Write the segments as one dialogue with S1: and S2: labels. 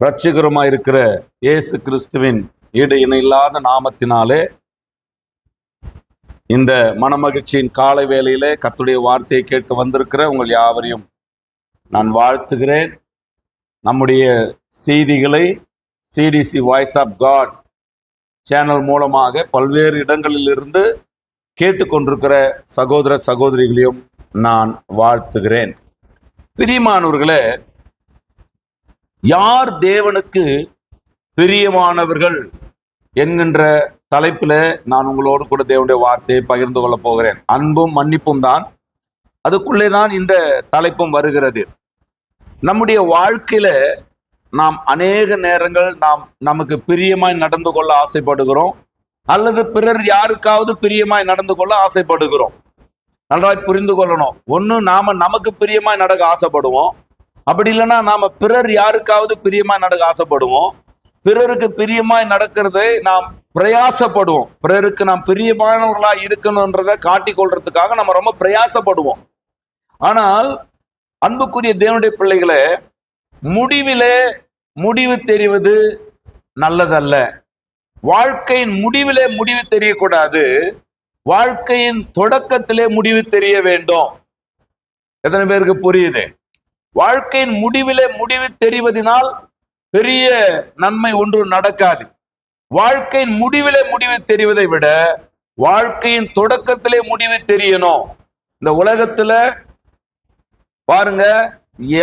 S1: இரட்சகருமாய் இருக்கிற இயேசு கிறிஸ்துவின் ஈடு இணையில்லாத நாமத்தினாலே இந்த மனமகிழ்ச்சியின் காலை வேளையிலே கர்த்தருடைய வார்த்தையை கேட்க வந்திருக்கிற உங்கள் யாவரையும் நான் வாழ்த்துகிறேன். நம்முடைய செய்திகளை CDC voice of God channel மூலமாக பல்வேறு இடங்களிலிருந்து கேட்டுக்கொண்டிருக்கிற சகோதர சகோதரிகளையும் நான் வாழ்த்துகிறேன். பிரியமானவர்களே, யார் தேவனுக்கு பிரியமானவர்கள் என்கின்ற தலைப்பில் நான் உங்களோடு கூட தேவனுடைய வார்த்தையை பகிர்ந்து கொள்ள போகிறேன். அன்பும் மன்னிப்பும் தான், அதுக்குள்ளே தான் இந்த தலைப்பும் வருகிறது. நம்முடைய வாழ்க்கையில நாம் அநேக நேரங்கள் நமக்கு பிரியமாய் நடந்து கொள்ள ஆசைப்படுகிறோம், அல்லது பிறர் யாருக்காவது பிரியமாய் நடந்து கொள்ள ஆசைப்படுகிறோம். நன்றாய் புரிந்து கொள்ளணும். ஒன்று, நமக்கு பிரியமாய் நடக்க ஆசைப்படுவோம். அப்படி இல்லைன்னா நாம பிறர் யாருக்காவது பிரியமாய் நடக்க ஆசைப்படுவோம். பிறருக்கு பிரியமாய் நடக்கிறதை நாம் பிரயாசப்படுவோம். பிறருக்கு நாம் பிரியமானவர்களா இருக்கணும்ன்றதை காட்டிக் கொள்றதுக்காக நம்ம ரொம்ப பிரயாசப்படுவோம். ஆனால் அன்புக்குரிய தேவனுடைய பிள்ளைகளே, முடிவு தெரிவது நல்லதல்ல. வாழ்க்கையின் முடிவிலே முடிவு தெரியக்கூடாது, வாழ்க்கையின் தொடக்கத்திலே முடிவு தெரிய வேண்டும். எத்தனை பேருக்கு புரியுது? வாழ்க்கையின் முடிவிலே முடிவு தெரிவதனால் பெரிய நன்மை ஒன்று நடக்காது. வாழ்க்கையின் முடிவிலே முடிவு தெரிவதை விட வாழ்க்கையின் தொடக்கத்திலே முடிவு தெரியணும். இந்த உலகத்துல பாருங்க,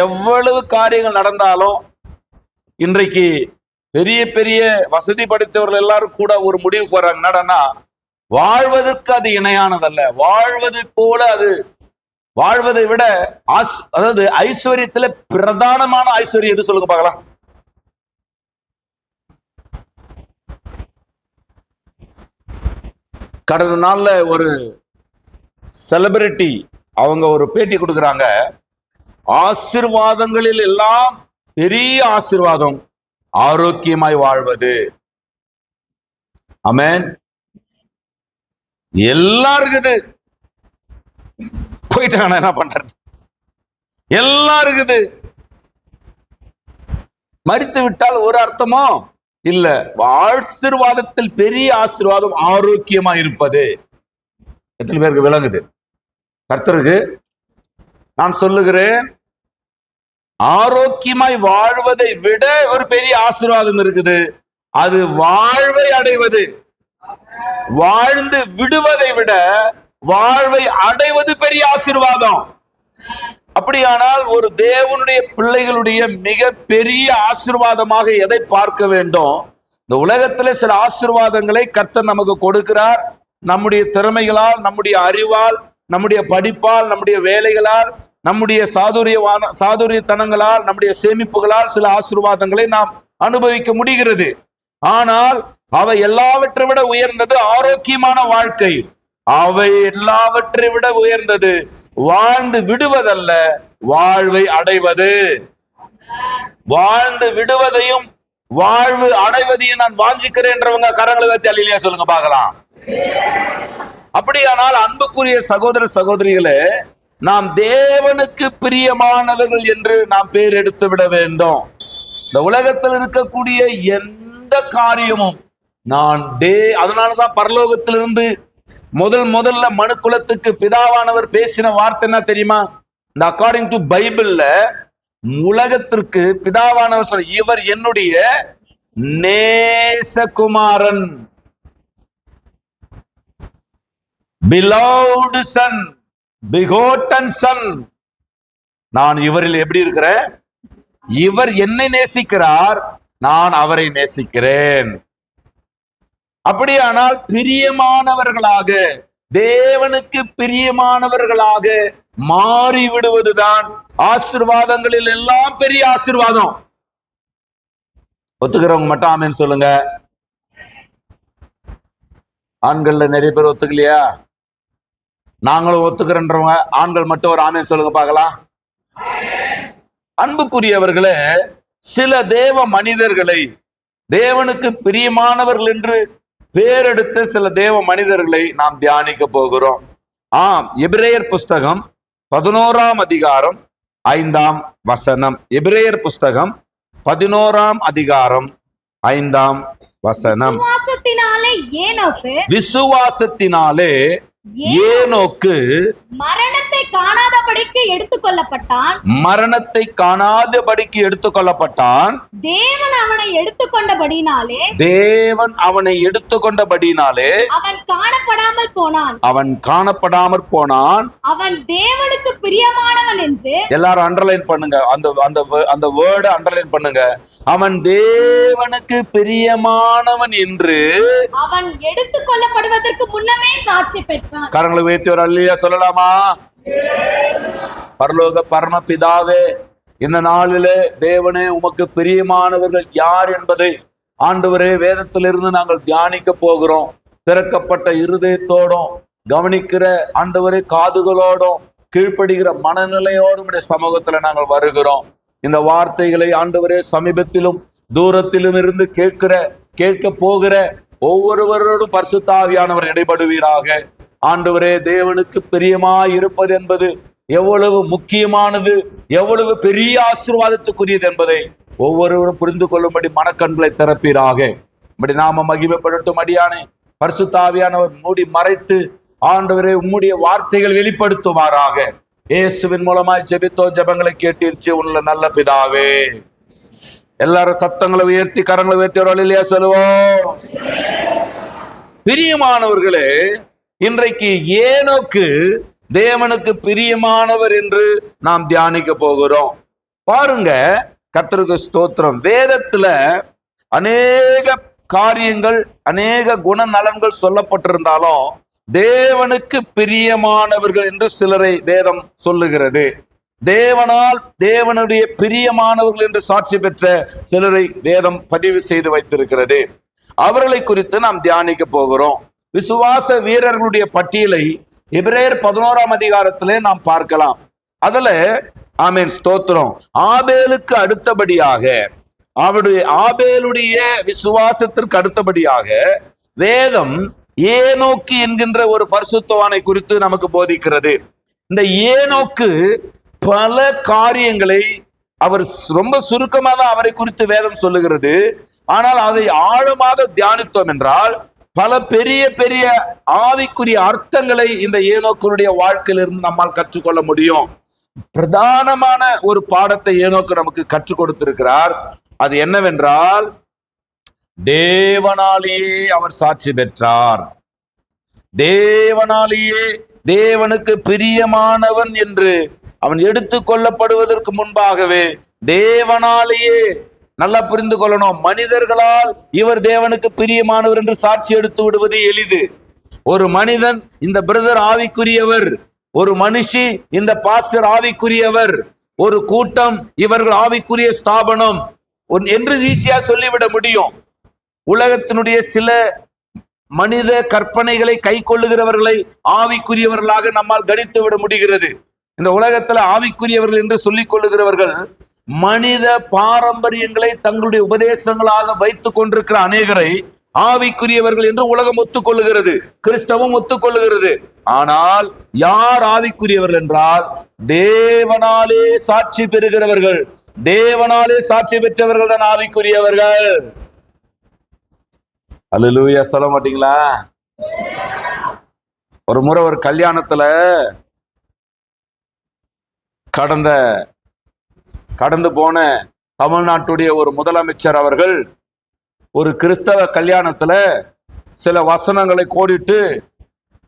S1: எவ்வளவு காரியங்கள் நடந்தாலும் இன்றைக்கு பெரிய பெரிய வசதி படைத்தவர்கள் எல்லாரும் கூட ஒரு முடிவுக்கு வர்றாங்க. என்னடா, வாழ்வதற்கு அது இணையானதல்ல. வாழ்வதை போல அது வாழ்வதை விட அதாவது ஐஸ்வர்யத்துல பிரதானமான ஐஸ்வர்யம் எது சொல்லுங்க பார்க்கலாம்? கடந்த நாள்ல ஒரு செலிபிரிட்டி அவங்க ஒரு பேட்டி கொடுக்குறாங்க. ஆசீர்வாதங்களில் எல்லாம் பெரிய ஆசீர்வாதம் ஆரோக்கியமாய் வாழ்வது. ஆமென். எல்லாம் இருக்குது, போயிட்டாங்க, என்ன பண்றது? எல்லாம் இருக்குது. மரித்து விட்டால் ஒரு அர்த்தமோ இல்ல. ஆசீர்வாதத்தில் பெரிய ஆசீர்வாதம் ஆரோக்கியமா இருப்பது. எத்தனை பேருக்கு விளங்குது? கர்த்தருக்கு நான் சொல்லுகிறேன், ஆரோக்கியமாய் வாழ்வதை விட ஒரு பெரிய ஆசீர்வாதம் இருக்குது. அது வாழ்வை அடைவது. வாழ்ந்து விடுவதை விட வாழ்வை அடைவது பெரிய ஆசீர்வாதம். அப்படியானால் ஒரு தேவனுடைய பிள்ளைகளுடைய மிக பெரிய ஆசீர்வாதமாக எதை பார்க்க வேண்டும்? இந்த உலகத்திலே சில ஆசீர்வாதங்களை கர்த்தர் நமக்கு கொடுக்கிறார். நம்முடைய திறமைகளால், நம்முடைய அறிவால், நம்முடைய படிப்பால், நம்முடைய வேலைகளால், நம்முடைய சாதுரியத்தனங்களால், நம்முடைய சேமிப்புகளால் சில ஆசீர்வாதங்களை நாம் அனுபவிக்க முடிகிறது. ஆனால் அவை எல்லாவற்றை விட உயர்ந்தது ஆரோக்கியமான வாழ்க்கை. அவை எல்லாவற்றை விட உயர்ந்தது வாழ்ந்து விடுவதல்ல, வாழ்வை அடைவது. வாழ்ந்து விடுவதையும் வாழ்வு அடைவதையும் நான் வாஞ்சிக்கிறேன்றவங்க கரங்களை வைத்து அல்லேலூயா சொல்லுங்க பார்க்கலாம். அப்படியானால் அன்புக்குரிய சகோதர சகோதரிகளே, நாம் தேவனுக்கு பிரியமானவர்கள் என்று நாம் பேர் எடுத்து விட வேண்டும். இந்த உலகத்தில் இருக்கக்கூடிய எந்த காரியமும் அதனாலதான் பரலோகத்திலிருந்து முதல்ல மனு குலத்துக்கு பிதாவானவர் பேசின வார்த்தை என்ன தெரியுமா? இந்த அக்கார்டிங் டு பைபிள்ல உலகத்திற்கு பிதாவானவர் சொல்ற, இவர் என்னுடைய நேசகுமாரன், beloved son, begotten son. நான் இவரில் எப்படி இருக்கிறேன்? இவர் என்னை நேசிக்கிறார், நான் அவரை நேசிக்கிறேன். அப்படியானால் பிரியமானவர்களாக, தேவனுக்கு பிரியமானவர்களாக மாறிவிடுவதுதான் ஆசீர்வாதங்களில் எல்லாம் பெரிய ஆசீர்வாதம். ஒத்துக்கிறவங்க மட்டும் ஆமென் சொல்லுங்க. ஆண்கள்ல நிறைய பேர் ஒத்துக்கலையா? நாங்களும் ஒத்துக்கிறன்றவங்க ஆண்கள் மட்டும் ஒரு ஆமென் சொல்லுங்க பார்க்கலாம். அன்புக்குரியவர்களே, சில தேவ மனிதர்களை, தேவனுக்கு பிரியமானவர்கள் என்று பேரெடுத்த சில தேவ மனிதர்களை நாம் தியானிக்க போகிறோம். எபிரேயர் புஸ்தகம் 11ஆம் அதிகாரம் 5ஆம் வசனம். எபிரேயர் புஸ்தகம் 11ஆம் அதிகாரம் 5ஆம் வசனம். விசுவாசத்தினாலே ஏனோக்கு
S2: மரணத்தை காணாதபடிக்கு எடுத்துக்கொள்ளப்பட்டான்.
S1: மரணத்தை காணாதபடிக்கு எடுத்துக்கொள்ளப்பட்டான்.
S2: தேவன் அவனை எடுத்துக்கொண்டபடினாலே
S1: அவன்
S2: காணப்படாமல் போனான். அவன் தேவனுக்கு பிரியமானவன் என்று.
S1: எல்லாரும் அண்டர்லைன் பண்ணுங்க, அந்த வேர்டை அண்டர்லைன் பண்ணுங்க. அவன் தேவனுக்கு பிரியமானவன் என்று
S2: அவன் எடுத்துக்கொள்ளப்படுவதற்கு முன்னமே சாட்சி பெற்றான்.
S1: கரங்களை உயர்த்தி ஒரு அல்லேலூயா சொல்லலாமா? பரலோக பரமபிதாவே, இந்த நாளிலே தேவனே உமக்கு பிரியமானவர்கள் யார் என்பதை ஆண்டவரே வேதத்திலிருந்து நாங்கள் தியானிக்க போகிறோம். திறக்கப்பட்ட இருதயத்தோடும் கவனிக்கிற ஆண்டவரே காதுகளோடும் கீழ்ப்படுகிற மனநிலையோடும் சமூகத்துல நாங்கள் வருகிறோம். இந்த வார்த்தைகளை ஆண்டவரே சமீபத்திலும் தூரத்திலும் இருந்து கேட்க போகிற ஒவ்வொருவரோடும் பரிசுத்த ஆவியானவர் இடைபடுவீராக. ஆண்டவரே, தேவனுக்கு பிரியமாய் இருப்பது என்பது எவ்வளவு முக்கியமானது, எவ்வளவு பெரிய ஆசீர்வாதத்துக்குரியது என்பதை ஒவ்வொருவரும் புரிந்து கொள்ளும்படி மனக்கண்களை திறப்பீராக. இப்படி நாம மகிமைப்படட்டும். அடியானே, பரிசுத்த ஆவியானவர் மூடி மறைத்து ஆண்டவரே உம்முடைய வார்த்தைகள் வெளிப்படுத்துவாராக. இயேசுவின் மூலமாய் ஜெபித்தோம், ஜெபங்களை கேட்டிருச்சு உள்ள நல்ல பிதாவே. எல்லாரும் சத்தங்களை உயர்த்தி கரங்களை உயர்த்தி ஒரு அல்லேலூயா சொல்லுவோம். பிரியமானவர்களே, இன்றைக்கு ஏனோக்கு தேவனுக்கு பிரியமானவர் என்று நாம் தியானிக்க போகிறோம். பாருங்க, கர்த்தருக்கு ஸ்தோத்திரம். வேதத்துல அநேக காரியங்கள், அநேக குணநலன்கள் சொல்லப்பட்டிருந்தாலும் தேவனுக்கு பிரியமானவர்கள் என்று சிலரை வேதம் சொல்லுகிறது. தேவனுடைய பிரியமானவர்கள் என்று சாட்சி பெற்ற சிலரை வேதம் பதிவு செய்து வைத்திருக்கிறது. அவர்களை குறித்து நாம் தியானிக்க போகிறோம். விசுவாச வீரர்களுடைய பட்டியலை எபிரேயர் 11ஆம் அதிகாரத்திலே நாம் பார்க்கலாம். அதுல ஆமென் ஸ்தோத்திரம், ஆபேலுக்கு அடுத்தபடியாக ஆபேலுடைய விசுவாசத்திற்கு அடுத்தபடியாக வேதம் ஏனோக்கு என்கின்ற ஒரு பரிசுத்தவானை குறித்து நமக்கு போதிக்கிறது. இந்த ஏனோக்கு பல காரியங்களை அவர் ரொம்ப சுருக்கமாக தான் அவரை குறித்து வேதம் சொல்லுகிறது. ஆனால் அதை ஆழமாக தியானித்தோம் என்றால் பல பெரிய பெரிய ஆவிக்குரிய அர்த்தங்களை இந்த ஏனோக்கனுடைய வாழ்க்கையிலிருந்து நம்மால் கற்றுக்கொள்ள முடியும். பிரதானமான ஒரு பாடத்தை ஏனோக்கு நமக்கு கற்றுக் கொடுத்திருக்கிறார். அது என்னவென்றால், தேவனாலேயே அவர் சாட்சி பெற்றார். தேவனாலேயே தேவனுக்கு பிரியமானவன் என்று அவன் எடுத்துக் கொள்ளப்படுவதற்கு முன்பாகவே தேவனாலேயே, நல்லா புரிந்து கொள்ளணும், மனிதர்களால் இவர் தேவனுக்கு பிரியமானவர் என்று சாட்சி எடுத்து விடுவது எளிது. ஒரு மனிதன், இந்த பிரதர் ஆவிக்குரியவர், ஒரு மனுஷி, இந்த பாஸ்டர் ஆவிக்குரியவர், ஒரு கூட்டம் இவர்கள் ஆவிக்குரிய ஸ்தாபனம் என்று ஈஸியா சொல்லிவிட முடியும். உலகத்தினுடைய சில மனித கற்பனைகளை கை கொள்ளுகிறவர்களை ஆவிக்குரியவர்களாக நம்மால் கணித்து விட முடிகிறது. இந்த உலகத்துல ஆவிக்குரியவர்கள் என்று சொல்லிக் கொள்ளுகிறவர்கள் மனித பாரம்பரியங்களை தங்களுடைய உபதேசங்களாக வைத்துக் கொண்டிருக்கிற அநேகரை ஆவிக்குரியவர்கள் என்று உலகம் ஒத்துக்கொள்ளுகிறது, கிறிஸ்தவம் ஒத்துக்கொள்ளுகிறது. ஆனால் யார் ஆவிக்குரியவர்கள் என்றால், தேவனாலே சாட்சி பெறுகிறவர்கள், தேவனாலே சாட்சி பெற்றவர்கள் தான் ஆவிக்குரியவர்கள். அல்லேலூயா சொல்ல மாட்டீங்களா? ஒரு முறை ஒரு கல்யாணத்துல கடந்து போன தமிழ்நாட்டுடைய ஒரு முதலமைச்சர் அவர்கள் ஒரு கிறிஸ்தவ கல்யாணத்துல சில வசனங்களை கோடிட்டு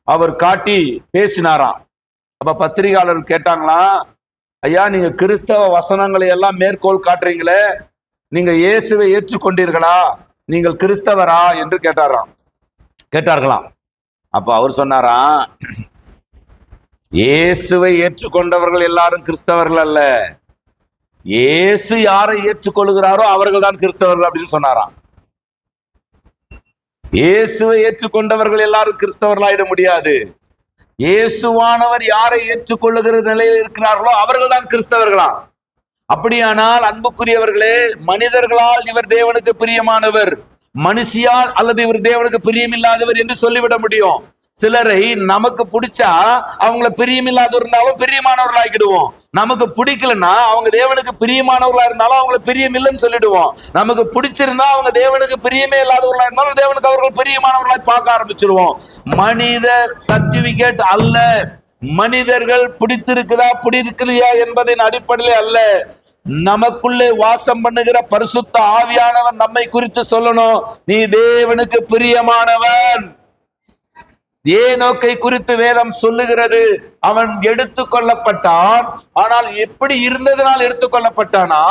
S1: அவர் காட்டி பேசினாராம். அப்ப பத்திரிகையாளர்கள் கேட்டாங்களாம், ஐயா, நீங்க கிறிஸ்தவ வசனங்களை எல்லாம் மேற்கோள் காட்டுறீங்களே, நீங்க இயேசுவை ஏற்றுக்கொண்டீர்களா, நீங்கள் கிறிஸ்தவரா என்று கேட்டார்களாம். அப்ப அவர் சொன்னாராம், இயேசுவை ஏற்றுக்கொண்டவர்கள் எல்லாரும் கிறிஸ்தவர்கள் அல்ல, இயேசு யாரை ஏற்றுக்கொள்கிறாரோ அவர்கள் தான் கிறிஸ்தவர்கள் அப்படின்னு சொன்னாராம். இயேசுவை ஏற்றுக்கொண்டவர்கள் எல்லாரும் கிறிஸ்தவர்களாயிட முடியாது. இயேசுவானவர் யாரை ஏற்றுக்கொள்ளுகிற நிலையில் இருக்கிறார்களோ அவர்கள் தான் கிறிஸ்தவர்களாம். அப்படியானால் அன்புக்குரியவர்களே, மனிதர்களால் இவர் தேவனுக்கு பிரியமானவர், மனுஷியால் அல்லது இவர் தேவனுக்கு பிரியமில்லாதவர் என்று சொல்லிவிட முடியும். சிலரை நமக்கு பிடிச்சா அவங்கள பிரியமில்லாத இருந்தாலும் பிரியமானவர்கள் ஆக்கிடுவோம். நமக்கு பிடிக்கலன்னா அவங்க தேவனுக்கு பிரியமானவர்களா இருந்தாலும் அவங்களை பிரியமில்லைன்னு சொல்லிடுவோம். நமக்கு பிடிச்சிருந்தா அவங்க தேவனுக்கு பிரியமே இல்லாதவர்களா இருந்தாலும் தேவனுக்கு அவர்கள் பிரியமானவர்களாய் பார்க்க ஆரம்பிச்சிருவோம். மனித சர்டிபிகேட் அல்ல, மனிதர்கள் பிடித்திருக்குதா பிடிக்கலையா என்பதின் அடிப்படையில் அல்ல, நமக்குள்ளே வாசம் பண்ணுகிற பரிசுத்த ஆவியானவன் நம்மை குறித்து சொல்லணும், நீ தேவனுக்கு பிரியமானவன். ஏனோக்கை குறித்து வேதம் சொல்லுகிறது, அவன் எடுத்துக் கொள்ளப்பட்டான். ஆனால் எப்படி இருந்ததனால் எடுத்துக்கொள்ளப்பட்டானா,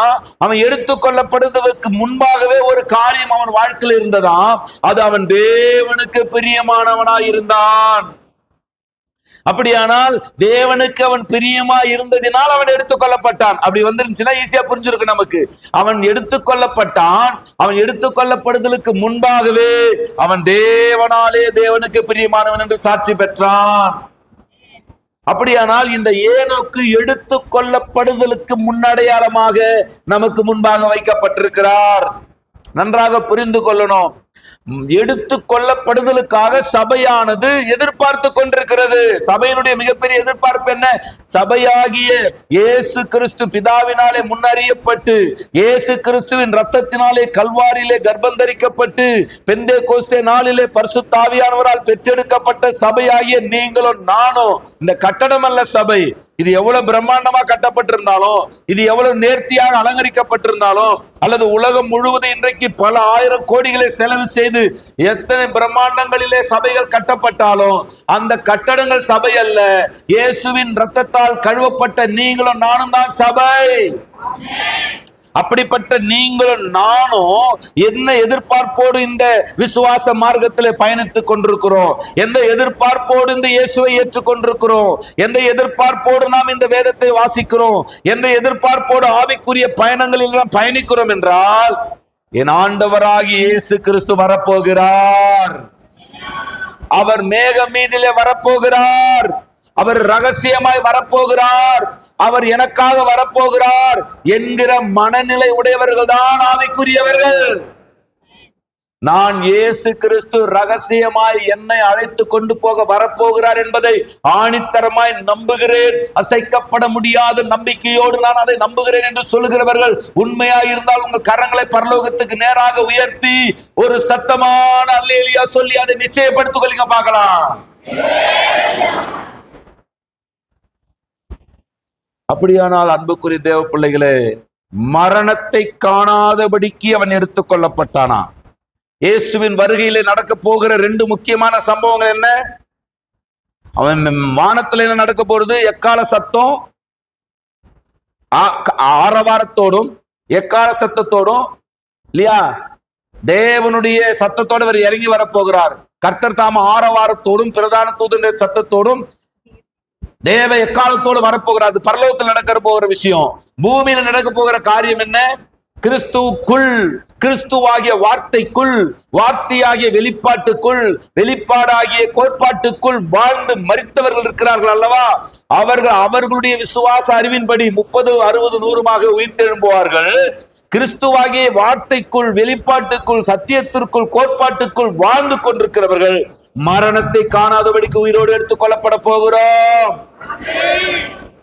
S1: அவன் எடுத்துக்கொள்ளப்படுவதற்கு முன்பாகவே ஒரு காரியம் அவன் வாழ்க்கையில் இருந்ததாம். அது அவன் தேவனுக்கு பிரியமானவனாய் இருந்தான். அப்படியானால் தேவனுக்கு அவன் பிரியமா இருந்ததினால் அவன் எடுத்துக்கொள்ளப்பட்டான். அப்படி வந்துருந்துச்சுன்னா ஈஸியா புரிஞ்சிருக்கு நமக்கு. அவன் எடுத்துக்கொள்ளப்பட்டான், அவன் எடுத்துக்கொள்ளப்படுதலுக்கு முன்பாகவே அவன் தேவனாலே தேவனுக்கு பிரியமானவன் என்று சாட்சி பெற்றான். அப்படியானால் இந்த ஏனோக்கு எடுத்துக்கொள்ளப்படுதலுக்கு முன்னடையாளமாக நமக்கு முன்பாக வைக்கப்பட்டிருக்கிறார். நன்றாக புரிந்து கொள்ளணும். எடுத்துக் கொள்ளப்படுதலுக்காக சபையானது எதிர்பார்த்து கொண்டிருக்கிறது. சபையினுடைய மிகப்பெரிய எதிர்பார்ப்பு என்ன? சபையாகிய இயேசு கிறிஸ்து பிதாவினாலே முன்னறியப்பட்டு, இயேசு கிறிஸ்துவின் ரத்தத்தினாலே கல்வாரியிலே கர்ப்பந்தரிக்கப்பட்டு, பெந்தேகோஸ்தே நாளிலே பரிசுத்த ஆவியானவரால் பெற்றெடுக்கப்பட்ட சபையாகிய நீங்களும் நானும். இந்த கட்டடம் அல்ல சபை. இது எவ்வளவு பிரம்மாண்டமா கட்டப்பட்டிருந்தாலும், இது எவ்வளவு நேர்த்தியாக அலங்கரிக்கப்பட்டிருந்தாலும், அல்லது உலகம் முழுவதும் இன்றைக்கு பல ஆயிரம் கோடிகளை செலவு செய்து எத்தனை பிரம்மாண்டங்களிலே சபைகள் கட்டப்பட்டாலும் அந்த கட்டடங்கள் சபை அல்ல. இயேசுவின் இரத்தத்தால் கழுவப்பட்ட நீங்களும் நானும் தான் சபை. அப்படிப்பட்ட நீங்களும் நானும் என்ன எதிர்பார்ப்போடு இந்த விசுவாச மார்க்கத்திலே பயணித்துக் கொண்டிருக்கிறோம்? எந்த எதிர்பார்ப்போடு இந்த இயேசுவை ஏற்றுக்கொண்டிருக்கிறோம்? எந்த எதிர்பார்ப்போடு நாம் இந்த வேதத்தை வாசிக்கிறோம்? எந்த எதிர்பார்ப்போடு ஆவிக்குரிய பயணங்களில் நாம் பயணிக்கிறோம் என்றால், என் ஆண்டவராகிய இயேசு கிறிஸ்து வரப்போகிறார். அவர் மேகம் மீதிலே வரப்போகிறார். அவர் ரகசியமாய் வரப்போகிறார். அவர் எனக்காக வரப்போகிறார் என்கிற மனநிலை உடையவர்கள் தான் ஆவிக்குரியவர்கள். நான் இயேசு கிறிஸ்து ரகசியமாய் என்னை அழைத்து கொண்டு போக வரப்போகிறார் என்பதை ஆணித்தரமாய் நம்புகிறேன். அசைக்கப்பட முடியாத நம்பிக்கையோடு நான் அதை நம்புகிறேன் என்று சொல்லுகிறவர்கள் உண்மையாய் இருந்தால் உங்கள் கரங்களை பரலோகத்துக்கு நேராக உயர்த்தி ஒரு சத்தமான அல்லேலூயா சொல்லி அதை நிச்சயப்படுத்திக் கொள்ளுங்க பார்க்கலாம். அப்படியானால் அன்புக்குரிய தேவ பிள்ளைகளே, மரணத்தை காணாதபடிக்கு அவன் எடுத்துக் கொள்ளப்பட்டானா? இயேசுவின் வருகையிலே நடக்க போகிற ரெண்டு முக்கியமான சம்பவங்கள் என்ன? அவன் வானத்தில் என்ன நடக்க போறது? எக்கால சத்தம், ஆரவாரத்தோடும் எக்கால சத்தத்தோடும் இல்லையா, தேவனுடைய சத்தத்தோடு அவர் இறங்கி வரப்போகிறார். கர்த்தர் தாம ஆரவாரத்தோடும் பிரதான தூதனுடைய சத்தத்தோடும் தேவ எக்காலத்தோடு வரப்போகிறார். அது பரலோகத்தில் நடக்கிற போகிற விஷயம். பூமியில நடக்க போகிற காரியம் என்ன? கிறிஸ்துவுக்குள், கிறிஸ்துவாகிய வார்த்தைக்குள், வார்த்தையாகிய வெளிப்பாட்டுக்குள், வெளிப்பாடாகிய கோட்பாட்டுக்குள் வாழ்ந்து மரித்தவர்கள் இருக்கிறார்கள் அல்லவா? அவர்கள் அவர்களுடைய விசுவாச அறிவின்படி 30, 60, 100 உயிர்த்தெழும்புவார்கள். கிறிஸ்துவாகிய வார்த்தைக்குள், வெளிப்பாட்டுக்குள், சத்தியத்திற்குள், கோட்பாட்டுக்குள் வாழ்ந்து கொண்டிருக்கிறவர்கள் மரணத்தை காணாதபடிக்கு உயிரோடு எடுத்துக் கொள்ளப்பட போகிறோம்.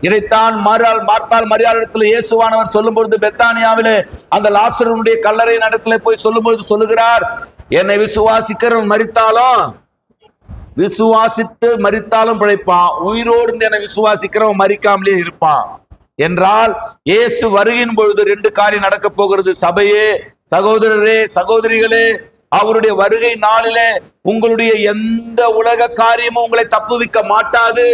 S1: இதைத்தான் மார்த்தாள் மரியாளிடத்தில் இயேசுவானவர் சொல்லும் பொழுது, பெத்தானியாவிலே அந்த லாசருடைய கல்லறை இடத்துல போய் சொல்லும் பொழுது சொல்லுகிறார், என்னை விசுவாசிக்கிறவன் மரித்தாலும், விசுவாசித்து மரித்தாலும் பிழைப்பான், உயிரோடு என்னை விசுவாசிக்கிறவன் மரிக்காமலே இருப்பான் என்றால், இயேசு வருகின் பொழுது ரெண்டு காரியம் நடக்க போகிறது. சபையே, சகோதரரே, சகோதரிகளே, அவருடைய வருகை நாளிலே உங்களுடைய எந்த உலக காரியமும் உங்களை தப்புவிக்க மாட்டாது.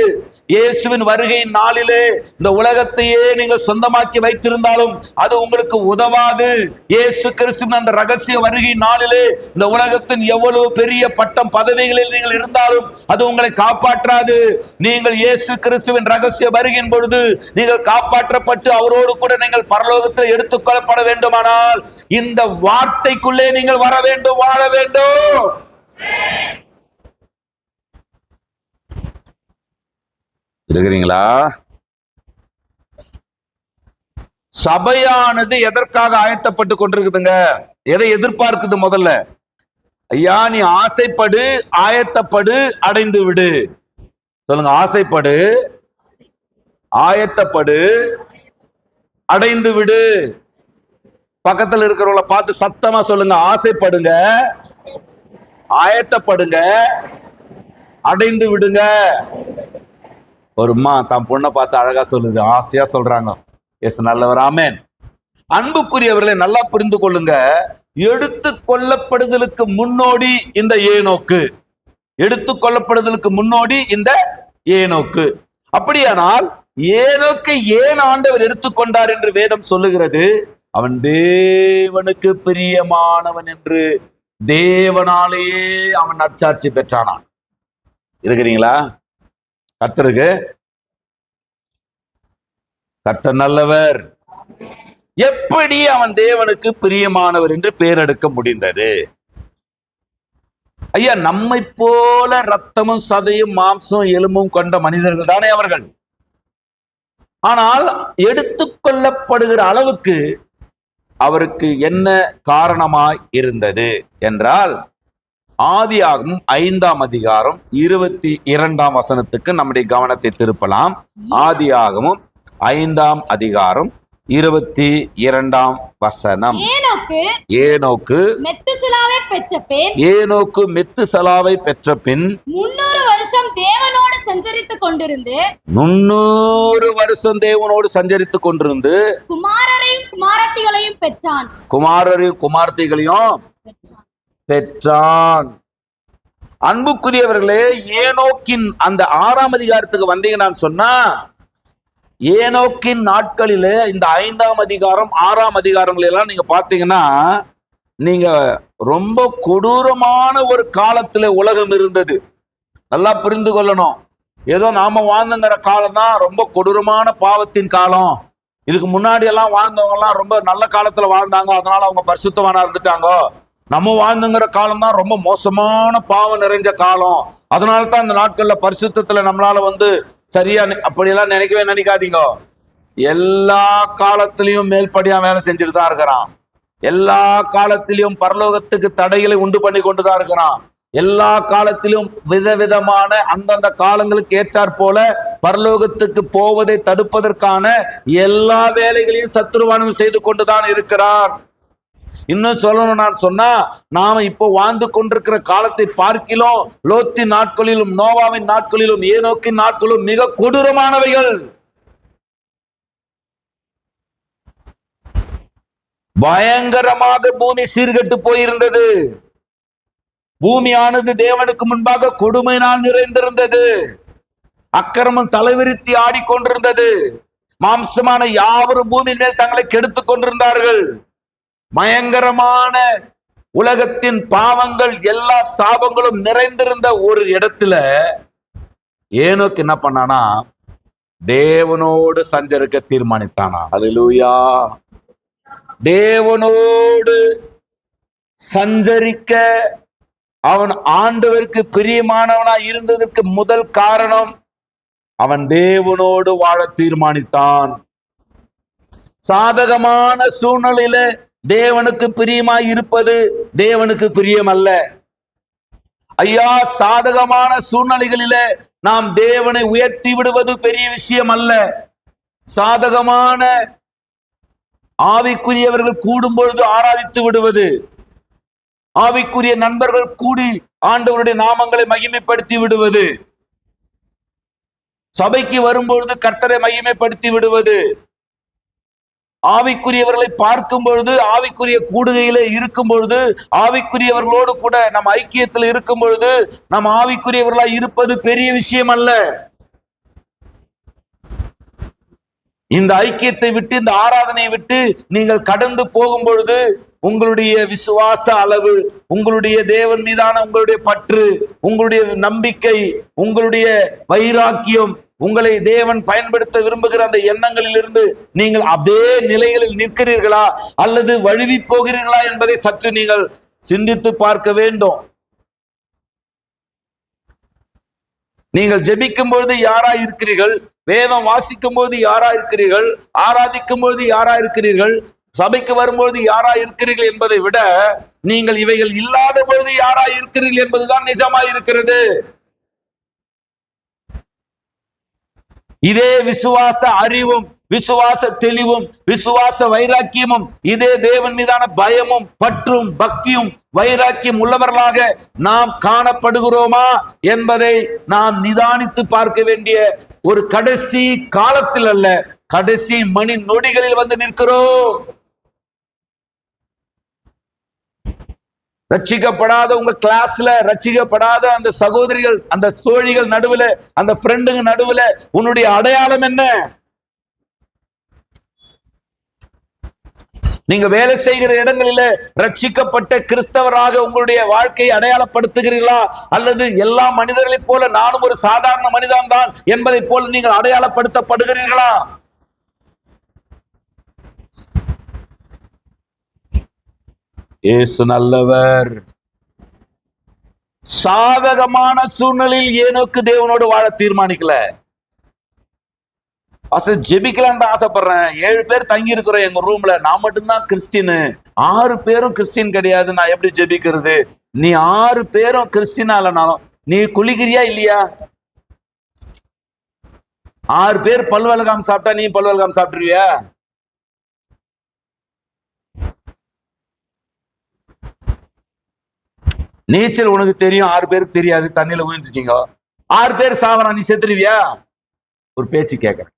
S1: இயேசுவின் வருகை நாளிலே இந்த உலகத்தையே நீங்கள் சொந்தமாக்கி வைத்திருந்தாலும் அது உங்களுக்கு உதவாது. இயேசு கிறிஸ்துவின் அந்த ரகசிய வருகை நாளிலே இந்த உலகத்தின் எவ்வளவு பெரிய பட்டம் பதவிகளில் நீங்கள் இருந்தாலும் அது உங்களை காப்பாற்றாது. நீங்கள் இயேசு கிறிஸ்துவின் ரகசிய வருகின் பொழுது நீங்கள் காப்பாற்றப்பட்டு அவரோடு கூட நீங்கள் பரலோகத்தில் எடுத்துக்கொள்ளப்பட வேண்டுமானால் இந்த வார்த்தைக்குள்ளே நீங்கள் வர வேண்டும், வாழ வேண்டும். இருக்கிறீங்களா? சபையானது எதற்காக ஆயத்தப்பட்டு கொண்டிருக்குதுங்க? எதை எதிர்பார்க்குது? முதல்ல ஐயா, நீ ஆசைப்படு, ஆயத்தப்படு, அடைந்து விடு. சொல்லுங்க, ஆசைப்படு, ஆயத்தப்படு, அடைந்து விடு. பக்கத்துல இருக்கிறவங்கள பார்த்து சத்தமா சொல்லுங்க, ஆசைப்படுங்க, ஆயத்தப்படுங்க, அடைந்து விடுங்க. ஒரு அம்மா தான் பொண்ணை பார்த்து அழகா சொல்லுது, ஆசையா சொல்றாங்க. எஸ், நல்லவர். ஆமென். அன்புக்குரியவர்களை நல்லா புரிந்து கொள்ளுங்க. எடுத்து கொள்ளப்படுதலுக்கு முன்னோடி இந்த ஏனோக்கு, எடுத்து கொள்ளப்படுதலுக்கு முன்னோடி இந்த ஏனோக்கு. அப்படியானால் ஏனோக்கை ஏன் ஆண்டவர் எடுத்துக்கொண்டார் என்று வேதம் சொல்லுகிறது? அவன் தேவனுக்கு பிரியமானவன் என்று தேவனாலேயே அவன் நற்சாட்சி பெற்றானான். இருக்கிறீங்களா? கர்த்தருக்கு, கர்த்தர் நல்லவர். எப்படி அவன் தேவனுக்கு பிரியமானவர் என்று பெயர் எடுக்க முடிந்தது? ஐயா, நம்மை போல ரத்தமும் சதையும் மாம்சம் எலும்பும் கொண்ட மனிதர்கள் தானே அவர்கள். ஆனால் எடுத்துக்கொள்ளப்படுகிற அளவுக்கு அவருக்கு என்ன காரணமாய் இருந்தது என்றால், ஆதியாகமம் 5ஆம் அதிகாரம் 22ஆம் வசனத்துக்கு நம்முடைய கவனத்தை திருப்பலாம். ஆதியாகமம் 5ஆம் அதிகாரம் 22ஆம் வசனம். ஏனோக்கு
S2: மெத்துசலாவை பெற்ற பின்,
S1: ஏனோக்கு மெத்துசலாவை பெற்ற பின்
S2: 300 வருஷம் தேவனோடு சஞ்சரித்துக் கொண்டிருந்து,
S1: 300 வருஷம் தேவனோடு சஞ்சரித்துக் கொண்டிருந்து
S2: குமாரரையும் குமாரத்திகளையும் பெற்றான்.
S1: குமாரரையும் குமார்த்திகளையும் பெற்றான். அன்புக்குரியவர்களே, ஏனோக்கின் அந்த 6ஆம் அதிகாரத்துக்கு வந்தீங்கன்னு சொன்னா, ஏனோக்கின் நாட்களிலே இந்த 5ஆம் அதிகாரம் 6ஆம் அதிகாரங்கள் எல்லாம் நீங்க பாத்தீங்கன்னா, நீங்க ரொம்ப கொடூரமான ஒரு காலத்துல உலகம் இருந்தது. நல்லா புரிந்து கொள்ளணும். ஏதோ நாம வாழ்ந்துங்கிற காலம் தான் ரொம்ப கொடூரமான பாவத்தின் காலம். இதுக்கு முன்னாடி எல்லாம் வாழ்ந்தவங்க எல்லாம் ரொம்ப நல்ல காலத்துல வாழ்ந்தாங்க, அதனால அவங்க பரிசுத்தவானா இருந்துட்டாங்க. நம்ம வாழ்ந்துங்கிற காலம் தான் ரொம்ப மோசமான பாவம் நிறைஞ்ச காலம். அதனால தான் இந்த நாட்கள்ல பரிசுத்தத்துல நம்மளால சரியா அப்படியெல்லாம் நினைக்காதீங்க. எல்லா காலத்திலையும் மேல்படியா வேலை செஞ்சுட்டு தான் இருக்கிறான். எல்லா காலத்திலையும் பரலோகத்துக்கு தடைகளை உண்டு பண்ணி கொண்டுதான் இருக்கிறான். எல்லா காலத்திலும் விதவிதமான அந்தந்த காலங்களுக்கு ஏற்றாற் போல பரலோகத்துக்கு போவதை தடுப்பதற்கான எல்லா வேலைகளையும் சத்துருவானும் செய்து கொண்டுதான் இருக்கிறான். இன்னும் சொல்லணும் நான் சொன்னா, நாம இப்போ வாழ்ந்து கொண்டிருக்கிற காலத்தை பார்க்கிறோம். லோத்தின் நாட்களிலும் நோவாவின் நாட்களிலும் ஏனோக்கின் நாட்களும் மிக கொடூரமானவைகள். பயங்கரமாக பூமி சீர்கெட்டு போயிருந்தது. பூமியானது தேவனுக்கு முன்பாக கொடுமையினால் நிறைந்திருந்தது. அக்கிரமம் தலைவிரித்தி ஆடிக்கொண்டிருந்தது. மாம்சமான யாவரும் பூமியின் மேல் தங்களை கெடுத்துக் கொண்டிருந்தார்கள். பயங்கரமான உலகத்தின் பாவங்கள், எல்லா சாபங்களும் நிறைந்திருந்த ஒரு இடத்துல ஏனோக்கு என்ன பண்ணானா, தேவனோடு சஞ்சரிக்க தீர்மானித்தானா. அல்லேலூயா. தேவனோடு சஞ்சரிக்க அவன் ஆண்டவருக்கு பிரியமானவனா இருந்ததற்கு முதல் காரணம், அவன் தேவனோடு வாழ தீர்மானித்தான். சாதகமான சூழ்நிலையில தேவனுக்கு பிரியமாய் இருப்பது தேவனுக்கு பிரியம் அல்ல. ஐயா, சாதகமான சூழ்நிலைகளில நாம் தேவனை உயர்த்தி விடுவது பெரிய விஷயம் அல்ல. சாதகமான ஆவிக்குரியவர்கள் கூடும் பொழுது ஆராதித்து விடுவது, ஆவிக்குரிய நண்பர்கள் கூடி ஆண்டவருடைய நாமங்களை மகிமைப்படுத்தி விடுவது, சபைக்கு வரும்பொழுது கர்த்தரை மகிமைப்படுத்தி விடுவது, ஆவிக்குரியவர்களை பார்க்கும் பொழுது, ஆவிக்குரிய கூடுகையில இருக்கும் பொழுது, ஆவிக்குரியவர்களோடு கூட நம் ஐக்கியத்தில் இருக்கும் பொழுது நம் ஆவிக்குரியவர்களாய் இருப்பது பெரிய விஷயம் அல்ல. இந்த ஐக்கியத்தை விட்டு, இந்த ஆராதனையை விட்டு நீங்கள் கடந்து போகும் பொழுது உங்களுடைய விசுவாச அளவு, உங்களுடைய தேவன் மீதான உங்களுடைய பற்று, உங்களுடைய நம்பிக்கை, உங்களுடைய வைராக்கியம், உங்களை தேவன் பயன்படுத்த விரும்புகிற அந்த எண்ணங்களில் இருந்து நீங்கள் அதே நிலைகளில் நிற்கிறீர்களா அல்லது வழுவி போகிறீர்களா என்பதை சற்று நீங்கள் சிந்தித்து பார்க்க வேண்டும். நீங்கள் ஜெபிக்கும் பொழுது யாரா இருக்கிறீர்கள்? வேதம் வாசிக்கும் போது யாரா இருக்கிறீர்கள்? ஆராதிக்கும் பொழுது யாரா இருக்கிறீர்கள்? சபைக்கு வரும்பொழுது யாரா இருக்கிறீர்கள் என்பதை விட நீங்கள் இவைகள் இல்லாத பொழுது யாரா இருக்கிறீர்கள் என்பதுதான் நிஜமா இருக்கிறது. இதே விசுவாச அறிவும், விசுவாச தெளிவும், விசுவாச வைராக்கியமும், இதே தேவன் மீதான பயமும் பற்றும் பக்தியும் வைராக்கியம் உள்ளவர்களாக நாம் காணப்படுகிறோமா என்பதை நாம் நிதானித்து பார்க்க வேண்டிய ஒரு கடைசி காலத்தில் அல்ல, கடைசி மணி நொடிகளில் வந்து நிற்கிறோம். ரட்சிக்கப்படாத உங்க கிளாஸ்ல ரட்சிக்கப்படாத அந்த சகோதரிகள், அந்த தோழிகள் நடுவுல, அந்த ஃப்ரெண்டுங்க நடுவுல உன்னுடைய அடையாளம் என்ன? நீங்க வேலை செய்கிற இடங்களில ரட்சிக்கப்பட்ட கிறிஸ்தவராக உங்களுடைய வாழ்க்கையை அடையாளப்படுத்துகிறீர்களா, அல்லது எல்லா மனிதர்களைப் போல நானும் ஒரு சாதாரண மனிதன் தான் என்பதை போல நீங்கள் அடையாளப்படுத்தப்படுகிறீர்களா? இயேசு நல்லவர். சாதகமான சூழ்நிலையில் ஏனோக்கு தேவனோடு வாழ தீர்மானிக்கல. ஜெபிக்கலான்னு ஆசைப்படுறேன். 7 பேர் தங்கி இருக்கிறோம் எங்க ரூம்ல, நான் மட்டும்தான் கிறிஸ்டின், 6 பேரும் கிறிஸ்டின் கிடையாது, நான் எப்படி ஜெபிக்கிறது? நீ 6 பேரும் கிறிஸ்டினா இல்லைனாலும் நீ குளிக்கிறியா இல்லையா? 6 பேர் பல்வலகாம் சாப்பிட்டா நீ பல்வலகாம் சாப்பிட்டுருவியா? நீச்சல் உனக்கு தெரியும், 6 பேருக்கு தெரியாது, தண்ணியில விழுந்துட்டீங்க, 6 பேர் சாவறான், நீ செத்துருவியா? ஒரு பேச்சு கேட்கிறேன்,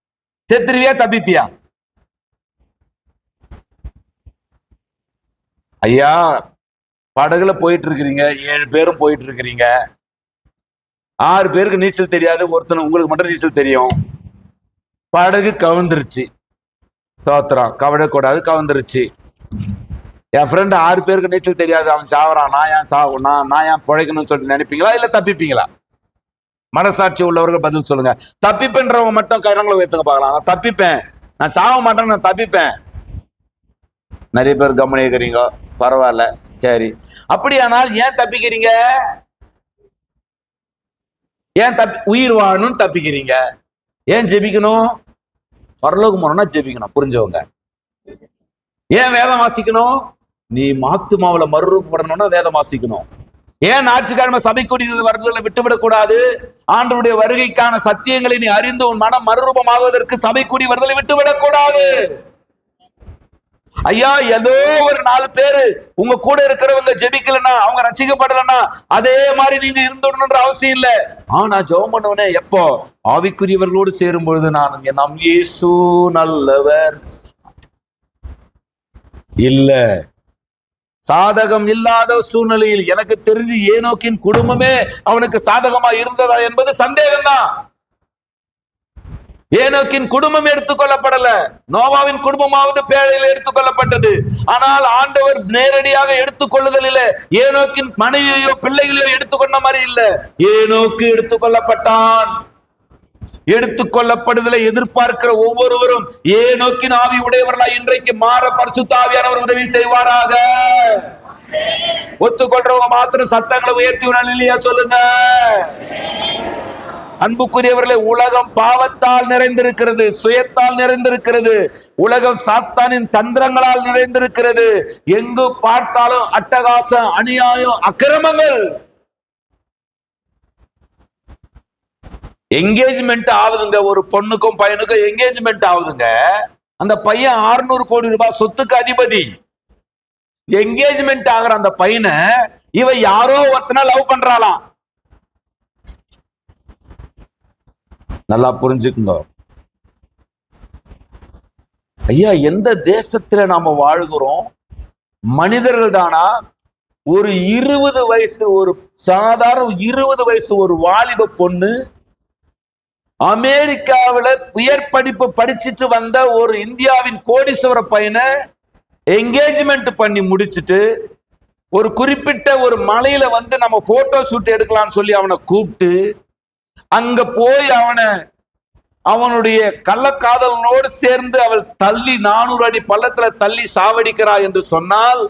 S1: செத்துருவியா தப்பிப்பியா? ஐயா, படகுல போயிட்டு இருக்கிறீங்க, 7 பேரும் போயிட்டு இருக்கிறீங்க, 6 பேருக்கு நீச்சல் தெரியாது, ஒருத்தனை உங்களுக்கு மட்டும் நீச்சல் தெரியும், படகு கவுந்துருச்சு, தோத்துறான், கவலைக்கூடாது, கவுந்துருச்சு. என் ஃப்ரெண்டு 6 பேருக்கு நீச்சல் தெரியாது, அவன் சாவறான், நான் ஏன் சாவணும், நான் ஏன் பிழைக்கணும்னு சொல்லிட்டு நினைப்பீங்களா, இல்ல தப்பிப்பீங்களா? மனசாட்சி உள்ளவர்கள் பதில் சொல்லுங்க. தப்பிப்பேன்றவங்க மட்டும் கைரங்களை உயர்த்துங்க பார்க்கலாம். நான் தப்பிப்பேன், நான் சாவ மாட்டேன், நான் தப்பிப்பேன். நிறைய பேர் கவனிக்கிறீங்க, பரவாயில்ல, சரி. அப்படியானால் ஏன் தப்பிக்கிறீங்க? ஏன் உயிர் வாழணும் தப்பிக்கிறீங்க? ஏன் ஜெபிக்கணும்? பரலோகம் போனா ஜெபிக்கணும், புரிஞ்சவங்க. ஏன் வேதம் வாசிக்கணும்? நீ மாத்துமாவுல மறுரூபப்படணும்னா வேதம் வாசிக்கணும். ஏன் ஞாயிற்றுக்கிழமை சபை கூடியது வருவதில் விட்டுவிடக் கூடாது? ஆண்டவருடைய வருகைக்கான சத்தியங்களை நீ அறிந்து உன் மனம் மறுரூபமாவதற்கு சபை கூடி வருதலை விட்டுவிடக் கூடாது. ஐயா, ஏதோ ஒரு 4 பேரு உங்க கூட இருக்கிறவங்க ஜெபிக்கலன்னா, அவங்க ரட்சிக்கப்படலன்னா அதே மாதிரி நீங்க இருந்துடணும்ன்ற அவசியம் இல்லை. நான் ஜெபம் பண்ணுவேன் எப்போ? ஆவிக்குரியவர்களோடு சேரும் பொழுது. நான் நம் இயேசு நல்லவர். இல்ல, சாதகம் இல்லாத சூழ்நிலையில் எனக்கு தெரிஞ்சு ஏனோக்கின் குடும்பமே அவனுக்கு சாதகமா இருந்ததா என்பது சந்தேகம்தான். ஏனோக்கின் குடும்பம் எடுத்துக்கொள்ளப்படல, நோவாவின் குடும்பமாவது பேழையில் எடுத்துக்கொள்ளப்பட்டது. ஆனால் ஆண்டவர் நேரடியாக எடுத்துக்கொள்ளுதல் இல்லை. ஏனோக்கின் மனைவியோ பிள்ளைகளையோ எடுத்துக்கொண்ட மாதிரி இல்லை, ஏனோக்கு எடுத்துக்கொள்ளப்பட்டான். எடுத்துக்கொள்ளப்படுதலை எதிர்பார்க்கிற ஒவ்வொருவரும் ஏனோக்கின் ஆவி உடையவர்களாய் இன்றைக்கு மாற பரிசுத்த ஆவியானவர் உதவி செய்வாராக. ஒத்துக்கொள்றவங்க மாத்திரம் சத்தங்களை உயர்த்தி இல்லையா சொல்லுங்க. அன்புக்குரியவர்களே, உலகம் பாவத்தால் நிறைந்திருக்கிறது, சுயத்தால் நிறைந்திருக்கிறது, உலகம் சாத்தானின் தந்திரங்களால் நிறைந்திருக்கிறது. எங்கு பார்த்தாலும் அட்டகாசம், அநியாயம், அக்கிரமங்கள். என்கேஜ்மெண்ட் ஆகுதுங்க, ஒரு பொண்ணுக்கும் பையனுக்கும் என்கேஜ்மெண்ட் ஆகுதுங்க. அந்த பையன் 600 கோடி ரூபாய் சொத்துக்கு அதிபதி. என்கேஜ்மெண்ட் ஆகிற அந்த பையனை இவ யாரோ ஒருத்தனை லவ் பண்றாளாம். நல்லா புரிஞ்சுக்குங்க ஐயா, எந்த தேசத்துல நாம வாழ்கிறோம்? மனிதர்கள் தானா? ஒரு 20 வயசு, ஒரு சாதாரண 20 வயசு ஒரு வாலிப பொண்ணு அமெரிக்காவில உயர் படிப்பு படிச்சுட்டு வந்த ஒரு இந்தியாவின் கோடீஸ்வர பையனை என்கேஜ்மெண்ட் பண்ணி முடிச்சுட்டு ஒரு குறிப்பிட்ட ஒரு மலையில வந்து நம்ம போட்டோ ஷூட் எடுக்கலாம்னு சொல்லி அவனை கூப்பிட்டு அங்க போய் அவனுடைய கள்ளக்காதலனோடு சேர்ந்து அவள் தள்ளி 400 அடி பள்ளத்துல தள்ளி சாவடிக்கிறாள் என்று சொன்னால்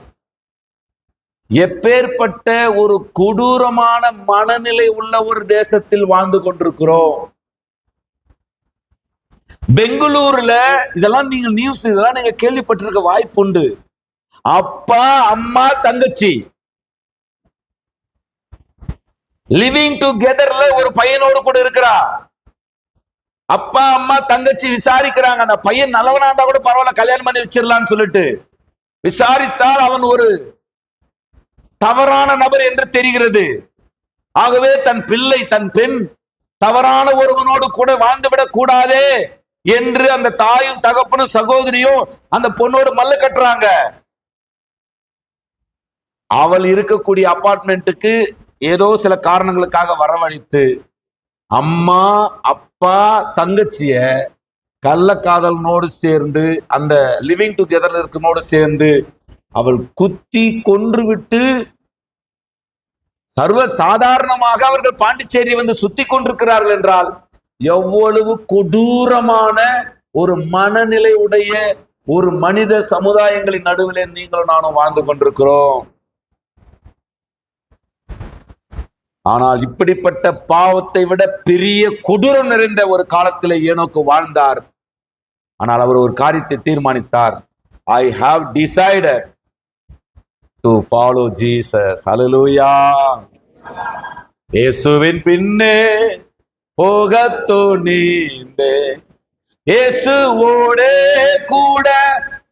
S1: எப்பேற்பட்ட ஒரு கொடூரமான மனநிலை உள்ள ஒரு தேசத்தில் வாழ்ந்து கொண்டிருக்கிறோம். பெங்களூர்ல இதெல்லாம் நீங்க நியூஸ் இதெல்லாம் நீங்க கேள்விப்பட்டிருக்க வாய்ப்பு உண்டு. அப்பா அம்மா தங்கச்சி லிவிங் டுகெதர்ல ஒரு பையனோடு கூட இருக்கிறா. அப்பா அம்மா தங்கச்சி விசாரிக்கிறாங்க, அந்த பையன் நல்லவனாண்டா கூட பரவாயில்ல, கல்யாணம் பண்ணி வச்சிடலாம்னு சொல்லிட்டு விசாரித்தால் அவன் ஒரு தவறான நபர் என்று தெரிகிறது. ஆகவே தன் பிள்ளை தன் பெண் தவறான ஒருவனோடு கூட வாழ்ந்துவிடக் கூடாதே என்று அந்த தாயும் தகப்பனும் சகோதரியும் அந்த பொண்ணோடு மல்லு கட்டுறாங்க. அவள் இருக்கக்கூடிய அபார்ட்மெண்ட்டுக்கு ஏதோ சில காரணங்களுக்காக வரவழைத்து அம்மா அப்பா தங்கச்சிய கள்ளக்காதலனோடு சேர்ந்து அந்த லிவிங் டுகெதர் இருக்கனோடு சேர்ந்து அவள் குத்தி கொன்று விட்டு சர்வ சாதாரணமாக அவர்கள் பாண்டிச்சேரி வந்து சுத்தி கொண்டிருக்கிறார்கள் என்றால் எவ்வளவு கொடூரமான ஒரு மனநிலை உடைய ஒரு மனித சமுதாயங்களின் நடுவிலே நீங்களும் நானும் வாழ்ந்து கொண்டிருக்கிறோம். ஆனால் இப்படிப்பட்ட பாவத்தை விட பெரிய கொடூரம் நிறைந்த ஒரு காலத்திலே ஏனோக்கு வாழ்ந்தார். ஆனால் அவர் ஒரு காரியத்தை தீர்மானித்தார். I have decided to follow Jesus. Hallelujah. இயேசுவின் பின்னே போகத் துணிந்தே, இயேசுவோடே கூட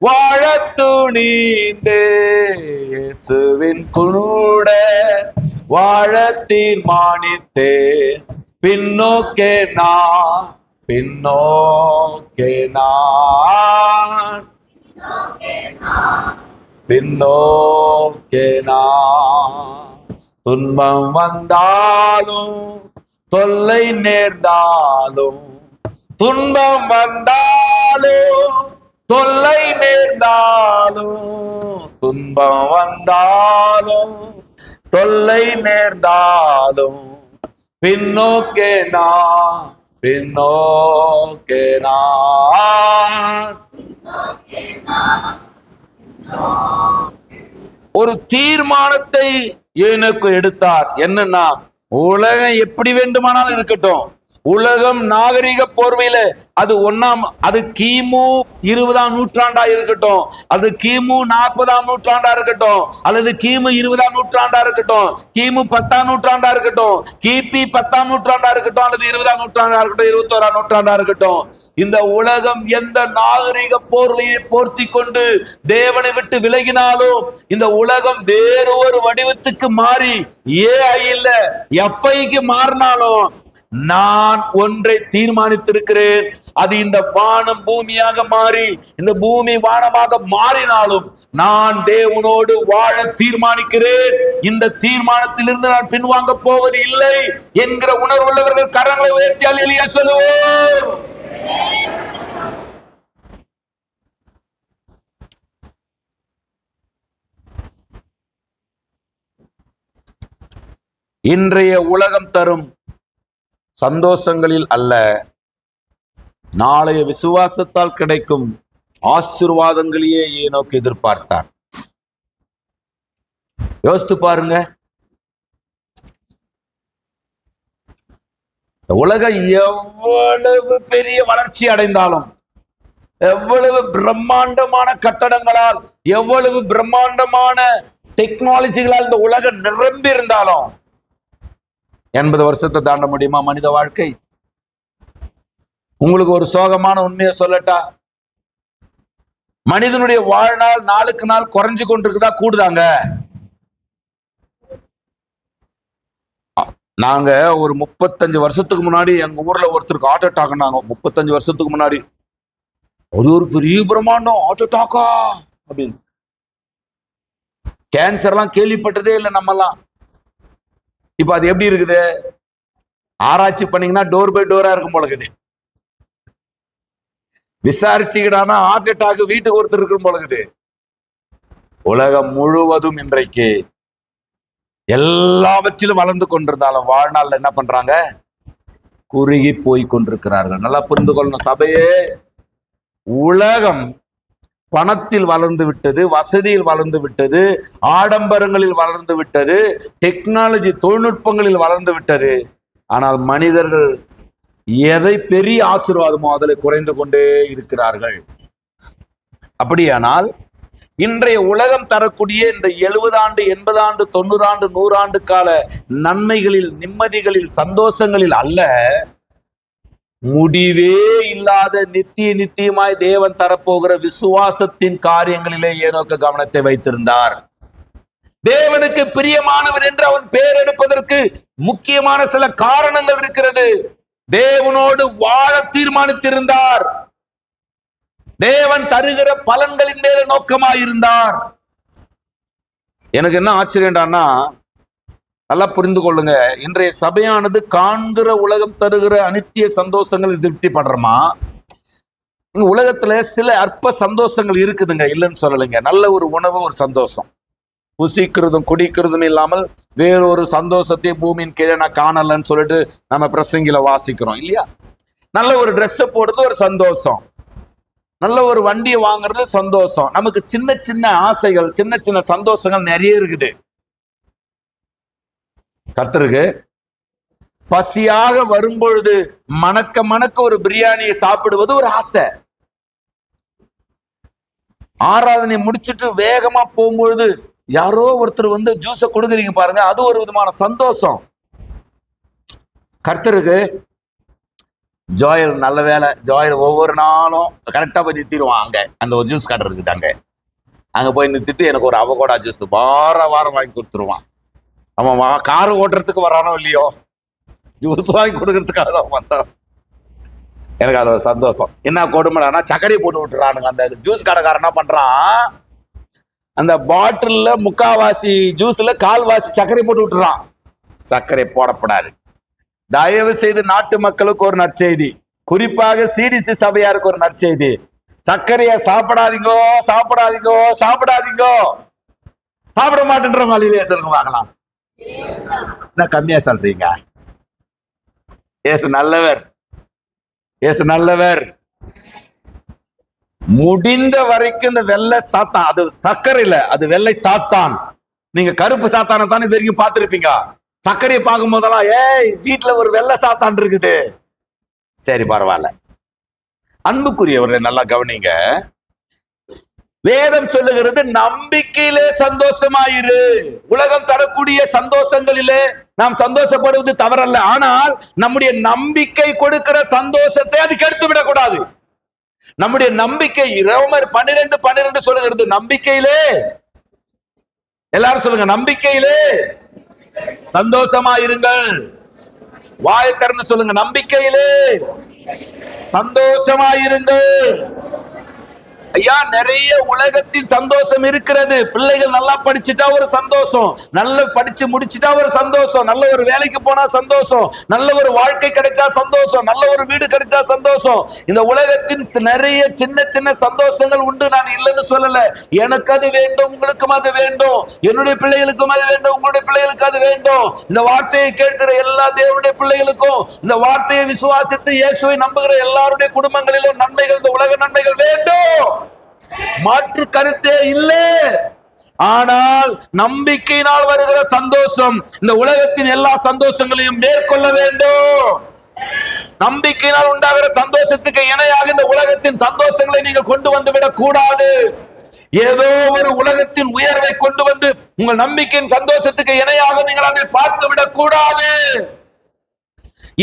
S1: வாழத் துணிந்தே, இயேசுவின் கூட வாழ தீர்மானித்தே, பின்னோக்கே நான் பின்னோக்கே நான் பின்னோக்கே நான். துன்பம் வந்தாலும் தொல்லை நேர்ந்தாலும், துன்பம் வந்தாலும் தொல்லை நேர்ந்தாலும், துன்பம் வந்தாலும் தொல்லை நேர்ந்தாலும், பின்னோக்கே நான் பின்னோக்கே நான். ஒரு தீர்மானத்தை எனக்கு எடுத்தார். என்னன்னா, உலகம் எப்படி வேண்டுமானாலும் இருக்கட்டும், உலகம் நாகரிக போர்வையில அது கிமு 20ஆம் நூற்றாண்டா இருக்கட்டும், அது கிமு 40ஆம் நூற்றாண்டா இருக்கட்டும், அல்லது கிமு 20ஆம் நூற்றாண்டா இருக்கட்டும், கிமு 10ஆம் நூற்றாண்டா இருக்கட்டும், கிபி 10ஆம் நூற்றாண்டா இருக்கட்டும், அல்லது 20ஆம் நூற்றாண்டா இருக்கட்டும், 21ஆம் நூற்றாண்டா இருக்கட்டும், இந்த உலகம் எந்த நாகரிக போர்வையை போர்த்தி கொண்டு தேவனை விட்டு விலகினாலும், இந்த உலகம் வேறு ஒரு வடிவத்துக்கு மாறி AI இல்ல FIக்கு மாறினாலும், நான் ஒன்றை தீர்மானித்திருக்கிறேன். அது இந்த வானம் பூமியாக மாறி இந்த பூமி வானமாக மாறினாலும் நான் தேவனோடு வாழ தீர்மானிக்கிறேன். இந்த தீர்மானத்திலிருந்து நான் பின்வாங்க போவது இல்லை என்கிற உணர்வுள்ளவர்கள் கரங்களை உயர்த்தி அல்லேலூயா சொல்லுவோம். இன்றைய உலகம் தரும் சந்தோஷங்களில் அல்ல, நாளைய விசுவாசத்தால் கிடைக்கும் ஆசீர்வாதங்களையே ஏனோக்கு எதிர்பார்த்தார். யோசித்து பாருங்க, உலகம் எவ்வளவு பெரிய வளர்ச்சி அடைந்தாலும், எவ்வளவு பிரம்மாண்டமான கட்டடங்களால், எவ்வளவு பிரம்மாண்டமான டெக்னாலஜிகளால் இந்த உலகம் நிரம்பி இருந்தாலும் 80 வருஷத்தை தாண்ட முடியுமா மனித வாழ்க்கை? உங்களுக்கு ஒரு சோகமான உண்மையை சொல்லட்டா, மனிதனுடைய வாழ்நாள் நாளுக்கு நாள் குறைஞ்சு கொண்டிருக்குதா கூடுதாங்க? நாங்க ஒரு 35 வருஷத்துக்கு முன்னாடி எங்க ஊர்ல ஒருத்தருக்கு ஹார்ட் அட்டாக். 35 வருஷத்துக்கு முன்னாடி ஒரு பெரிய பிரம்மாண்டம் ஹார்ட் அட்டாக்கா அப்படின்னு. கேன்சர் எல்லாம் கேள்விப்பட்டதே இல்லை நம்மெல்லாம். இப்ப அது எப்படி இருக்குது? ஆராய்ச்சி பண்ணீங்கன்னா டோர் பை டோரா இருக்கும் போல இருக்குது. விசாரிச்சுக்கிட்டானா ஹார்ட் அட்டாக் வீட்டுக்கு ஒருத்தர் இருக்கும் போல இருக்குது. உலகம் முழுவதும் இன்றைக்கு எல்லாவற்றிலும் வளர்ந்து கொண்டிருந்தாலும் வாழ்நாள் என்ன பண்றாங்க? குறுகி போய் கொண்டிருக்கிறார்கள். நல்லா புரிந்து கொள்ளணும் சபையே. உலகம் பணத்தில் வளர்ந்து விட்டது, வசதியில் வளர்ந்து விட்டது, ஆடம்பரங்களில் வளர்ந்து விட்டது, டெக்னாலஜி தொழில்நுட்பங்களில் வளர்ந்து விட்டது. ஆனால் மனிதர்கள் எதை பெரிய ஆசீர்வாதமோ அதில் குறைந்து கொண்டே இருக்கிறார்கள். அப்படியானால் இன்றைய உலகம் தரக்கூடிய இந்த 70 ஆண்டு 80 ஆண்டு 90 ஆண்டு 100 ஆண்டு கால நன்மைகளில், நிம்மதிகளில், சந்தோஷங்களில் அல்ல, முடிவே இல்லாத நித்தியமாய் தேவன் தரப்போகிற விசுவாசத்தின் காரியங்களிலே ஏனோக்கு கவனத்தை வைத்திருந்தார். தேவனுக்கு பிரியமானவர் என்று அவன் பெயர் எடுப்பதற்கு முக்கியமான சில காரணங்கள் இருக்கிறது. தேவனோடு வாழ தீர்மானித்திருந்தார். தேவன் தருகிற பலன்களின் மேல நோக்கமாயிருந்தார். எனக்கு என்ன ஆச்சரியம்டான்னா, நல்லா புரிந்து கொள்ளுங்க, இன்றைய சபையானது காண்கிற உலகம் தருகிற அனித்திய சந்தோஷங்கள் திருப்தி படுறோமா? உலகத்துல சில அற்ப சந்தோஷங்கள் இருக்குதுங்க, இல்லைன்னு சொல்லலைங்க. நல்ல ஒரு உணவு ஒரு சந்தோஷம், புசிக்கிறதும் குடிக்கிறதும் இல்லாமல் வேறொரு சந்தோஷத்தை பூமியின் கீழே நான் காணலன்னு சொல்லிட்டு நம்ம பிரசங்கில வாசிக்கிறோம் இல்லையா? நல்ல ஒரு ட்ரெஸ் போடுறது ஒரு சந்தோஷம், நல்ல ஒரு வண்டியை வாங்குறது சந்தோஷம். நமக்கு சின்ன சின்ன ஆசைகள், சின்ன சின்ன சந்தோஷங்கள் நிறைய இருக்குது. கர்த்தருக்கு பசியாக வரும்பொழுது மணக்க மணக்க ஒரு பிரியாணியை சாப்பிடுவது ஒரு ஆசை. ஆராதனை முடிச்சுட்டு வேகமா போகும்பொழுது யாரோ ஒருத்தர் வந்து ஜூஸை கொடுக்குறீங்க பாருங்க, அது ஒரு விதமான சந்தோஷம். கர்த்தருக்கு ஜோயல் நல்ல வேலை, ஜோயல் ஒவ்வொரு நாளும் கரெக்டா போய் நிறுத்திடுவான். அந்த ஒரு ஜூஸ் கடை இருக்குதாங்க, அங்க போய் நிறுத்திட்டு எனக்கு ஒரு அவகோடா ஜூஸ் வாரம் வாங்கி கொடுத்துருவான். அவன் கார் ஓட்டுறதுக்கு வரானோ இல்லையோ, ஜூஸ் வாங்கி கொடுக்கறதுக்காக தான் வந்தான். எனக்கு அது ஒரு சந்தோஷம். என்ன கொடுமைனா சர்க்கரை போட்டு விட்டுறானுங்க. அந்த ஜூஸ் கடைக்காரன் என்ன பண்றான், அந்த பாட்டில்ல முக்காவாசி ஜூஸ்ல கால்வாசி சர்க்கரை போட்டு விட்டுறான். சர்க்கரை போடப்படாது. தயவு செய்து நாட்டு மக்களுக்கு ஒரு நற்செய்தி, குறிப்பாக சிடிசி சபையாருக்கு ஒரு நற்செய்தி, சர்க்கரையை சாப்பிடாதீங்கோ சாப்பிடாதீங்கோ சாப்பிடாதீங்கோ. சாப்பிட மாட்டேன்றவங்க அழிவே சொல்லுங்க பார்க்கலாம். என்ன கம்மியா சொல்றீங்க? ஏசு நல்லவர், ஏசு நல்லவர். முடிந்த வரைக்கும் இந்த வெள்ளை சாத்தான், அது சர்க்கரை இல்ல, அது வெள்ளை சாத்தான். நீங்க கருப்பு சாத்தானை தான் இது வரைக்கும் பார்த்திருப்பீங்க. சர்க்கரையை பார்க்கும் போதெல்லாம் ஏய் வீட்டுல ஒரு வெள்ளை சாத்தான் இருக்குது. சரி பரவாயில்ல. அன்புக்குரியவரை நல்லா கவனிங்க, வேதம் சொல்லுகிறது நம்பிக்கையிலே சந்தோஷமாயிரு. உலகம் தரக்கூடிய சந்தோஷங்களிலே நாம் சந்தோஷப்படுவது தவறல்ல, ஆனால் நம்முடைய நம்பிக்கை கொடுக்கிற சந்தோஷத்தை அது கெடுத்து விடக்கூடாது. நம்முடைய நம்பிக்கை ரோமர் 12:12 சொல்லுகிறது, நம்பிக்கையிலே, எல்லாரும் சொல்லுங்க, நம்பிக்கையிலே சந்தோஷமாயிருங்கள். வாயை திறந்து சொல்லுங்க, நம்பிக்கையிலே சந்தோஷமாயிருங்கள். ஐயா, நிறைய உலகத்தில் சந்தோஷம் இருக்கிறது. பிள்ளைகள் நல்லா படிச்சுட்டா ஒரு சந்தோஷம், நல்ல படிச்சு முடிச்சுட்டா ஒரு சந்தோஷம், நல்ல ஒரு வேலைக்கு போனா சந்தோஷம், நல்ல ஒரு வாழ்க்கை கிடைச்சா சந்தோஷம், நல்ல ஒரு வீடு கிடைச்சா சந்தோஷம். இந்த உலகத்தின் நிறைய சின்ன சின்ன சந்தோஷங்கள் உண்டு, நான் இல்லைன்னு சொல்லல. எனக்கு அது வேண்டும், உங்களுக்கும் அது வேண்டும், என்னுடைய பிள்ளைகளுக்கும் அது வேண்டும், உங்களுடைய பிள்ளைகளுக்கு அது வேண்டும். இந்த வார்த்தையை கேட்கிற எல்லா தேவனுடைய பிள்ளைகளுக்கும், இந்த வார்த்தையை விசுவாசித்து இயேசுவை நம்புகிற எல்லாருடைய குடும்பங்களிலும் நன்மைகள், இந்த உலக நன்மைகள் வேண்டும், மாற்று கருத்தே இல்லை. ஆனால் நம்பிக்கையினால் வருகிற சந்தோஷம் இந்த உலகத்தின் எல்லா சந்தோஷங்களையும் மேற்கொள்ள வேண்டும். நம்பிக்கையினால் உண்டாகிற சந்தோஷத்துக்கு இணையாக இந்த உலகத்தின் சந்தோஷங்களை நீங்கள் கொண்டு வந்து விடக் கூடாது. ஏதோ ஒரு உலகத்தின் உயர்வை கொண்டு வந்து உங்கள் நம்பிக்கையின் சந்தோஷத்துக்கு இணையாக நீங்கள் அதை பார்த்து விடக் கூடாது.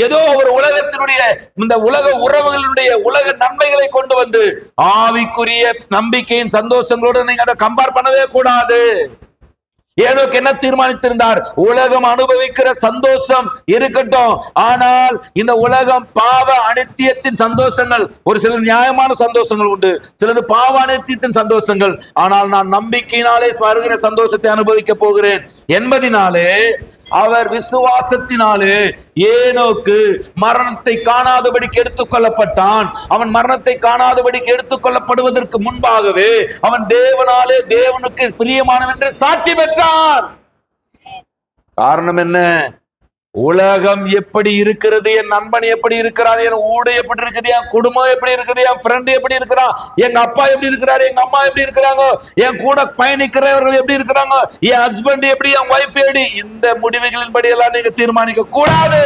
S1: ஏதோ ஒரு உலகத்தினுடைய இந்த உலக உறவுகளுடைய உலக நன்மைகளை கொண்டு வந்து ஆவிக்குரிய நம்பிக்கையின் சந்தோஷங்களோடு நீங்க அதை கம்பேர் பண்ணவே கூடாது. ஏனோக்கு என்ன தீர்மானித்திருந்தார், உலகம் அனுபவிக்கிற சந்தோஷம் இருக்கட்டும், ஆனால் இந்த உலகம் பாவ அனித்தியத்தின் சந்தோஷங்கள், ஒரு சில நியாயமான சந்தோஷங்கள் உண்டு, சிலது பாவ அனித்தியத்தின் சந்தோஷங்கள், ஆனால் நான் நம்பிக்கையினாலே வருகிற சந்தோஷத்தை அனுபவிக்க போகிறேன் என்பதினாலே அவர் விசுவாசத்தினாலே ஏனோக்கு மரணத்தை காணாதபடிக்கு எடுத்துக் கொள்ளப்பட்டான். அவன் மரணத்தை காணாதபடிக்கு எடுத்துக் கொள்ளப்படுவதற்கு முன்பாகவே அவன் தேவனாலே தேவனுக்கு பிரியமானவன் என்று சாட்சி பெற்றான். காரணம் என்ன? உலகம் எப்படி இருக்கிறது, என் நண்பன் எப்படி இருக்கிறார், என் ஊடு எப்படி இருக்குது, என் குடும்பம் எப்படி இருக்குது, என் ஃப்ரெண்ட் எப்படி இருக்கிறான், எங்க அப்பா எப்படி இருக்கிறாரு, எங்க அம்மா எப்படி இருக்கிறாங்க, என் கூட பயணிக்கிறவர்கள் எப்படி இருக்கிறாங்க, என் ஹஸ்பண்ட் எப்படி, என் ஒய்ஃப் எப்படி, இந்த முடிவுகளின் படி எல்லாம் நீங்க தீர்மானிக்க கூடாது.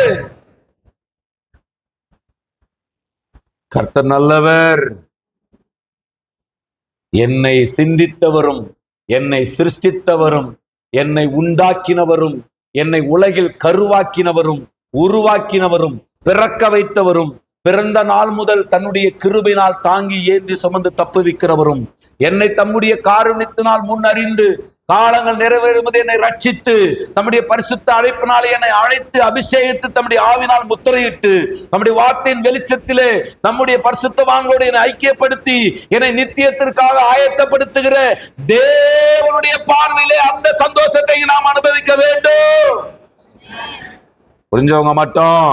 S1: கர்த்தர் நல்லவர். என்னை சிந்தித்தவரும், என்னை சிருஷ்டித்தவரும், என்னை உண்டாக்கினவரும், என்னை உலகில் கருவாக்கினவரும், உருவாக்கினவரும், பிறக்க வைத்தவரும், பிறந்த நாள் முதல் தன்னுடைய கிருபையினால் தாங்கி ஏந்தி சுமந்து தப்புவிக்கிறவரும், என்னை தம்முடைய காருண்யத்தினால் முன்னறிந்து காலங்கள் நிறைவேறும்போது என்னை ரட்சித்து தம்முடைய பரிசுத்த அழைப்பினாலே என்னை அழைத்து அபிஷேகித்து தம்முடைய ஆவினால் முத்திரையிட்டு தம்முடைய வார்த்தையின் வெளிச்சத்திலே நம்முடைய பரிசுத்தவான்களோடு என்னை ஐக்கியப்படுத்தி என்னை நித்தியத்திற்காக ஆயத்தப்படுத்துகிற தேவனுடைய பார்வையிலே அந்த சந்தோஷத்தை நாம் அனுபவிக்க வேண்டும். புரிஞ்சவங்க மட்டும்.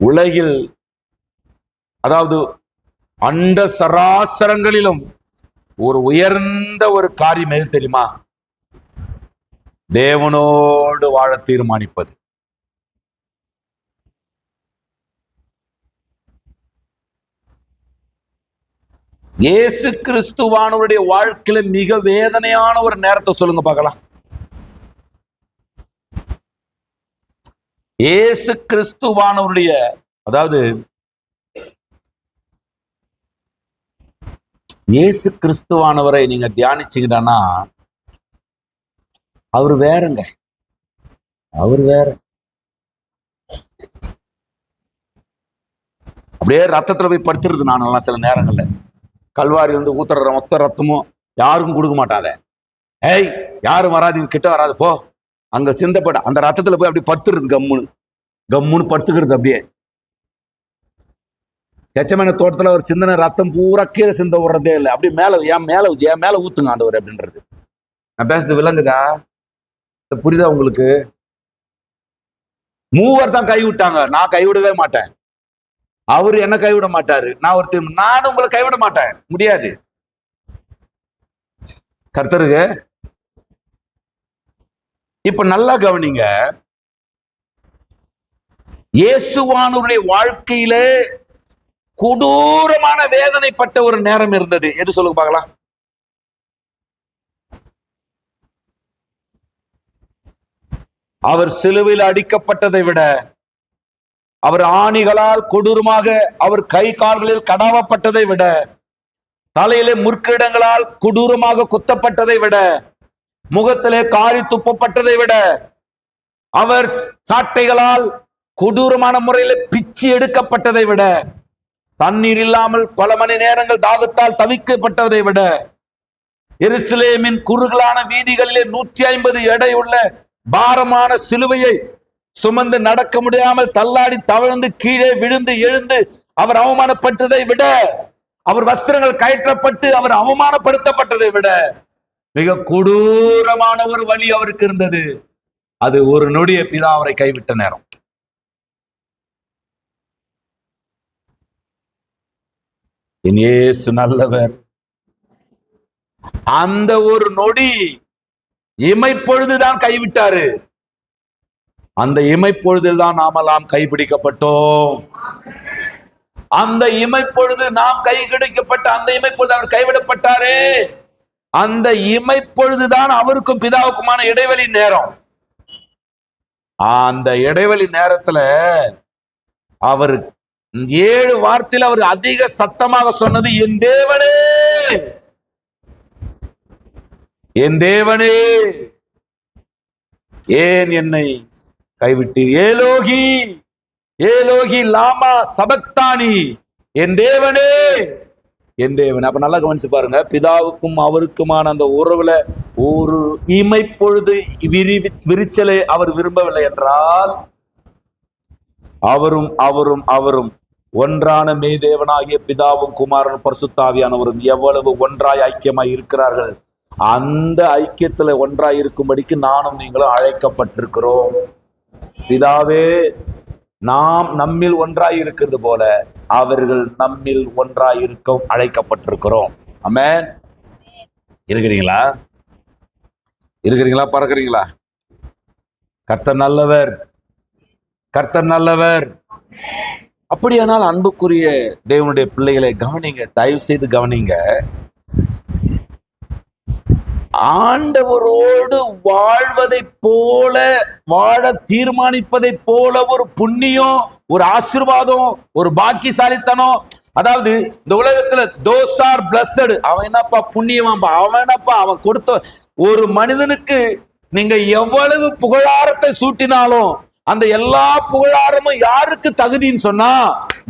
S1: உலகில், அதாவது அண்ட சராசரங்களிலும் ஒரு உயர்ந்த ஒரு காரியம் எது தெரியுமா? தேவனோடு வாழ தீர்மானிப்பது. இயேசு கிறிஸ்துவானவருடைய வாழ்க்கையில மிக வேதனையான ஒரு நேரத்தை சொல்லுங்க பார்க்கலாம். இயேசு கிறிஸ்துவானவருடைய, அதாவது இயேசு கிறிஸ்துவானவரை நீங்க தியானிச்சீங்கன்னா அவர் வேறங்க, அவர் வேற. அப்படியே ரத்தத்துல போய் படுத்துருது. நானெல்லாம் சில நேரங்கள்ல கல்வாரி வந்து ஊத்துற மொத்த ரத்தமும் யாருக்கும் கொடுக்க மாட்டாத. ஏய், யாரும் வராது, கிட்ட வராது, போ. அங்க சிந்தப்பட அந்த ரத்தத்துல போய் அப்படி படுத்துருது. கம்முன்னு படுத்துக்கிறது. அப்படியே எச்சமான தோட்டத்துல ஒரு சிந்தனை ரத்தம் பூரா கீழே சிந்த விடுறதே இல்லை. அப்படி என் மேல ஊத்துங்க ஆண்டவர் அப்படின்றது. நான் பேசுறது விளங்குதா? புரியுதா உங்களுக்கு? மூவர் தான் கைவிட்டாங்க, நான் கைவிடவே மாட்டேன். அவரு என்ன கைவிட மாட்டாரு. நானும் உங்களை கைவிட மாட்டேன். முடியாது. கர்த்தருக்கு இப்ப நல்லா கவனிங்க. இயேசுவானுடைய வாழ்க்கையில கொடூரமான வேதனைப்பட்ட ஒரு நேரம் இருந்தது. எது சொல்லுங்க பார்க்கலாம். அவர் சிலுவையில் அடிக்கப்பட்டதை விட, அவர் ஆணிகளால் கொடூரமாக அவர் கை கால்களில் கடாவப்பட்டதை விட, தலையிலே முற்கிடங்களால் கொடூரமாக குத்தப்பட்டதை விட, முகத்திலே காரி துப்பப்பட்டதை விட, அவர் சாட்டைகளால் கொடூரமான முறையில் பிச்சு எடுக்கப்பட்டதை விட, தண்ணீர் இல்லாமல் பல மணி நேரங்கள் தாகத்தால் தவிக்கப்பட்டதை விட, எருசலேமின் குறுகலான வீதிகளிலே 150 எடை உள்ள பாரமான சிலுவையை சுமந்து நடக்க முடியாமல் தள்ளாடி தவழ்ந்து கீழே விழுந்து எழுந்து அவர் அவமானப்பட்டதை விட, அவர் வஸ்திரங்கள் கயற்றப்பட்டு அவர் அவமானப்படுத்தப்பட்டதை விட மிக கொடூரமான ஒரு வழி அவருக்கு இருந்தது. அது ஒரு நொடிய பிதா அவரை கைவிட்ட நேரம். இயேசு நல்லவர். அந்த ஒரு நொடி இமைப்பொழுதுதான் கைவிட்டாரு. அந்த இமைப்பொழுதில் தான் நாமெல்லாம் கைப்பிடிக்கப்பட்டோம். அந்த இமைப்பொழுது நாம் கைப்பிடிக்கப்பட்ட அந்த இமைப்பொழுது அவர் கைவிடப்பட்டாரே, அந்த இமைப்பொழுதுதான் அவருக்கும் பிதாவுக்குமான இடைவெளி நேரம். அந்த இடைவெளி நேரத்துல அவர் 7 வார்த்தையில் அவர் அதிக சத்தமாக சொன்னது, என் தேவனே, என் தேவனே, ஏன் என்னை கைவிட்டீர்? ஏலோகி ஏலோகி லாமா சபக்தானி, என் தேவனே, என் தேவன். அப்ப நல்லா கவனிச்சு பாருங்க. பிதாவுக்கும் அவருக்குமான அந்த உறவுல ஒரு இமைப்பொழுது விரிச்சலை அவர் விரும்பவில்லை என்றால், அவரும் அவரும் அவரும் ஒன்றான மெய்தேவனாகிய பிதாவும் குமாரனும் பரிசுத்த ஆவியானவரும் எவ்வளவு ஒன்றாய் ஐக்கியமாய் இருக்கிறார்கள். அந்த ஐக்கியத்துல ஒன்றாய் இருக்கும்படிக்கு நானும் நீங்களும் அழைக்கப்பட்டிருக்கிறோம். பிதாவே, நாம் நம்மில் ஒன்றாய் இருக்கிறது போல அவர்கள் நம்மில் ஒன்றாய் இருக்க அழைக்கப்பட்டிருக்கிறோம். ஆமென். இருக்கிறீங்களா? இருக்கிறீங்களா? பறக்கிறீங்களா? கர்த்தர் நல்லவர், கர்த்தர் நல்லவர். அப்படியானால் அன்புக்குரிய தேவனுடைய பிள்ளைகளை கவனிங்க, தயவு செய்து கவனிங்க. ஆண்டவரோடு வாழ்வதை போல, வாழ தீர்மானிப்பதை போல ஒரு புண்ணியம், ஒரு ஆசீர்வாதம், ஒரு பாக்கியசாலித்தனம். அதாவது இந்த உலகத்துல those are blessed. அவன் என்னப்பா புண்ணியவான்பா, அவன் என்னப்பா அவன் கொடுத்த. ஒரு மனிதனுக்கு நீங்க எவ்வளவு புகழாரத்தை சூட்டினாலும் அந்த எல்லா புகழாரமும் யாருக்கு தகுதின்னு சொன்னா,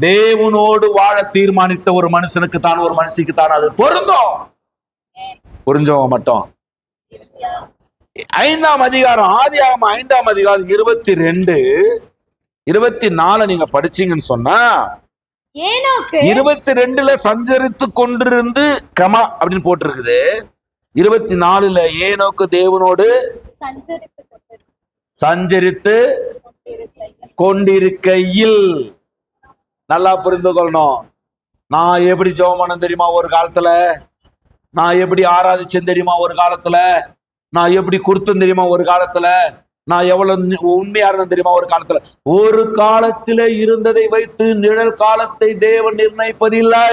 S1: தேவனோடு வாழ தீர்மானித்த ஒரு மனுஷனுக்கு தான், ஒரு மனுஷிக்கு தான் அது பொருந்தும். புரிஞ்சவங்க மட்டும். 5ஆம் அதிகாரம், ஆதியாகமம் 5ஆம் அதிகாரம் 22, 24 நீங்க படிச்சீங்கன்னு சொன்னா,
S2: ஏனோக்கு
S1: 22ல சஞ்சரித்து கொண்டிருந்து கமா அப்படின்னு போட்டிருக்குது. 24ல ஏனோக்கு தேவனோடு சஞ்சரித்து கொண்டிருக்கையில். நல்லா புரிந்து கொள்ளணும். நான் எப்படி ஜெபம் பண்ண தெரியுமா ஒரு காலத்துல, நான் எப்படி ஆராதிச்சேன் தெரியுமா ஒரு காலத்துல, நான் எப்படி கொடுத்தேன் தெரியுமா ஒரு காலத்துல, நான் எவ்வளவு உண்மையா இருந்தேன் தெரியுமா ஒரு காலத்துல. ஒரு காலத்தில இருந்ததை வைத்து நிழல் காலத்தை தேவன் நிர்ணயிப்பதில்லை.